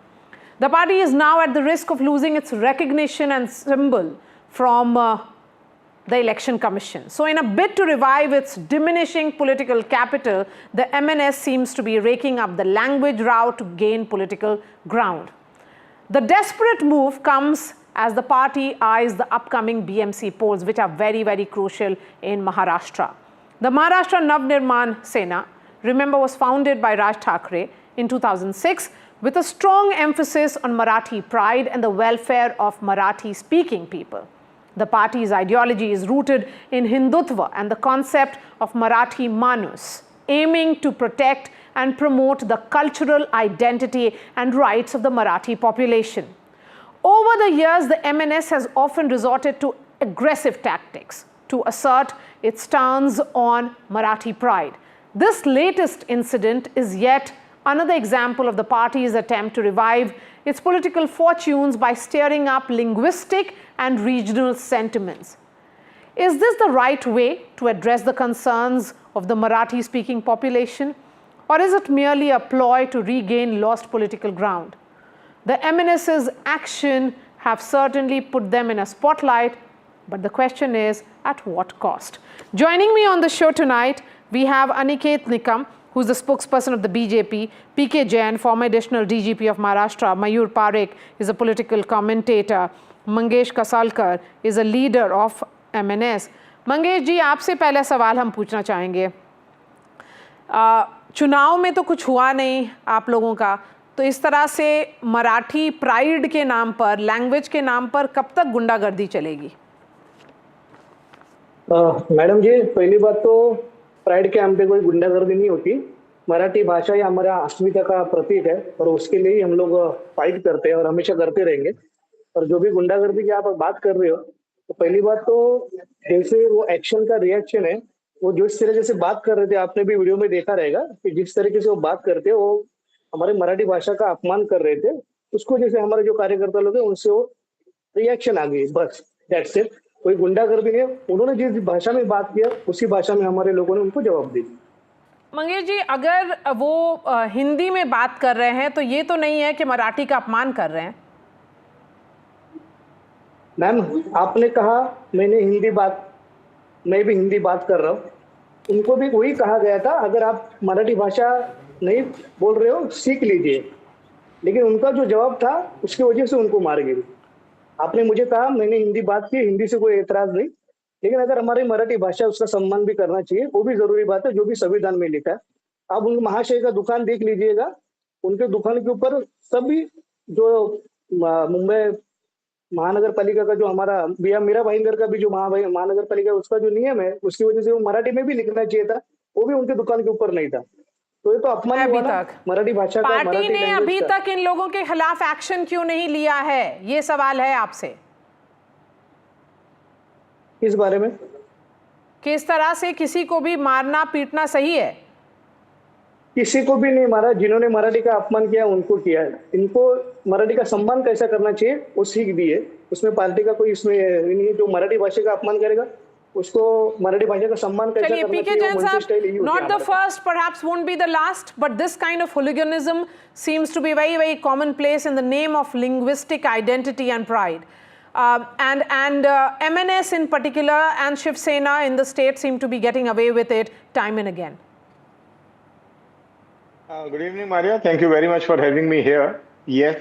The party is now at the risk of losing its recognition and symbol from the Election Commission. So in a bid to revive its diminishing political capital, the MNS seems to be raking up the language row to gain political ground. The desperate move comes as the party eyes the upcoming BMC polls, which are very, very crucial in Maharashtra. The Maharashtra Navnirman Sena, remember, was founded by Raj Thakre in 2006 with a strong emphasis on Marathi pride and the welfare of Marathi-speaking people. The party's ideology is rooted in Hindutva and the concept of Marathi Manus, aiming to protect and promote the cultural identity and rights of the Marathi population. Over the years, the MNS has often resorted to aggressive tactics to assert its stance on Marathi pride. This latest incident is yet another example of the party's attempt to revive its political fortunes by stirring up linguistic and regional sentiments. Is this the right way to address the concerns of the Marathi-speaking population, or is it merely a ploy to regain lost political ground? The MNS's action have certainly put them in a spotlight, but the question is, at what cost? Joining me on the show tonight, we have Aniket Nikam, who's the spokesperson of the BJP, PK Jain, former additional DGP of Maharashtra, Mayur Parekh is a political commentator, Mangesh Kasalkar is a leader of MNS. Mangesh जी, आपसे पहला सवाल हम पूछना चाहेंगे। चुनाव में तो कुछ हुआ नहीं आप लोगों का, तो इस तरह से मराठी प्राइड के नाम पर, लैंग्वेज के नाम पर कब तक गुंडागर्दी चलेगी? मैडम जी, पहली बात तो प्राइड के नाम पे कोई गुंडागर्दी नहीं होती। मराठी भाषा ही हमारा अस्मिता का प्रतीक है और उसके लिए ही हम लोग फाइट करते हैं और हमेशा करते रहेंगे। और जो भी गुंडागर्दी की आप बात कर रहे हो, तो पहली बात तो जैसे वो एक्शन का रिएक्शन है, वो जिस तरह से बात कर रहे थे, आपने भी वीडियो में देखा रहेगा कि जिस तरीके से वो बात करते हैं, वो हमारे मराठी भाषा का अपमान कर रहे थे। उसको जैसे हमारे जो कार्यकर्ता लोग हैं उनसे वो रिएक्शन आ गई, बस दैट्स इट। कोई गुंडागर्दी नहीं। उन्होंने जिस भाषा में बात किया उसी भाषा में हमारे लोगों ने उनको जवाब दी। मंगेश जी, अगर वो हिंदी में बात कर रहे हैं तो ये तो नहीं है कि मराठी का अपमान कर रहे हैं? मैम, आपने कहा मैं भी हिंदी बात कर रहा हूँ। उनको भी वही कहा गया था, अगर आप मराठी भाषा नहीं बोल रहे हो सीख लीजिए, लेकिन उनका जो जवाब था उसकी वजह से उनको मार गई। आपने मुझे कहा, मैंने हिंदी बात की, हिंदी से कोई एतराज नहीं, लेकिन अगर हमारी मराठी भाषा उसका सम्मान भी करना चाहिए, वो भी जरूरी बात है, जो भी संविधान में लिखा है। आप उन महाशय का दुकान देख लीजिएगा, उनके दुकान के ऊपर सभी जो मुंबई महानगर पालिका का जो हमारा मीरा भाईंदर का भी जो महानगर पालिका उसका जो नियम है उसकी वजह से वो मराठी में भी लिखना चाहिए था, वो भी उनकी दुकान के ऊपर नहीं था। तो ये तो अपमान हुआ ना मराठी भाषा का। पार्टी ने अभी तक इन लोगों के खिलाफ एक्शन क्यों नहीं लिया है, ये सवाल है आपसे। इस बारे में किस तरह से किसी को भी मारना पीटना सही है? किसी को भी नहीं मारा, जिन्होंने मराठी का अपमान किया उनको किया है। इनको मराठी का सम्मान कैसा करना चाहिए वो सीख दी है, उसमें पार्टी का कोई इसमें नहीं है। जो मराठी भाषा का अपमान करेगा उसको मराठी भाषा का सम्मान कैसा करना चाहिए। Not the first, perhaps won't be the last, but this kind of hooliganism seems to be very, very commonplace in the name of linguistic identity and pride. And MNS in particular and Shiv Sena in the state seem to be getting away with it time and again. Good evening, Maria. Thank you very much for having me here. Yes,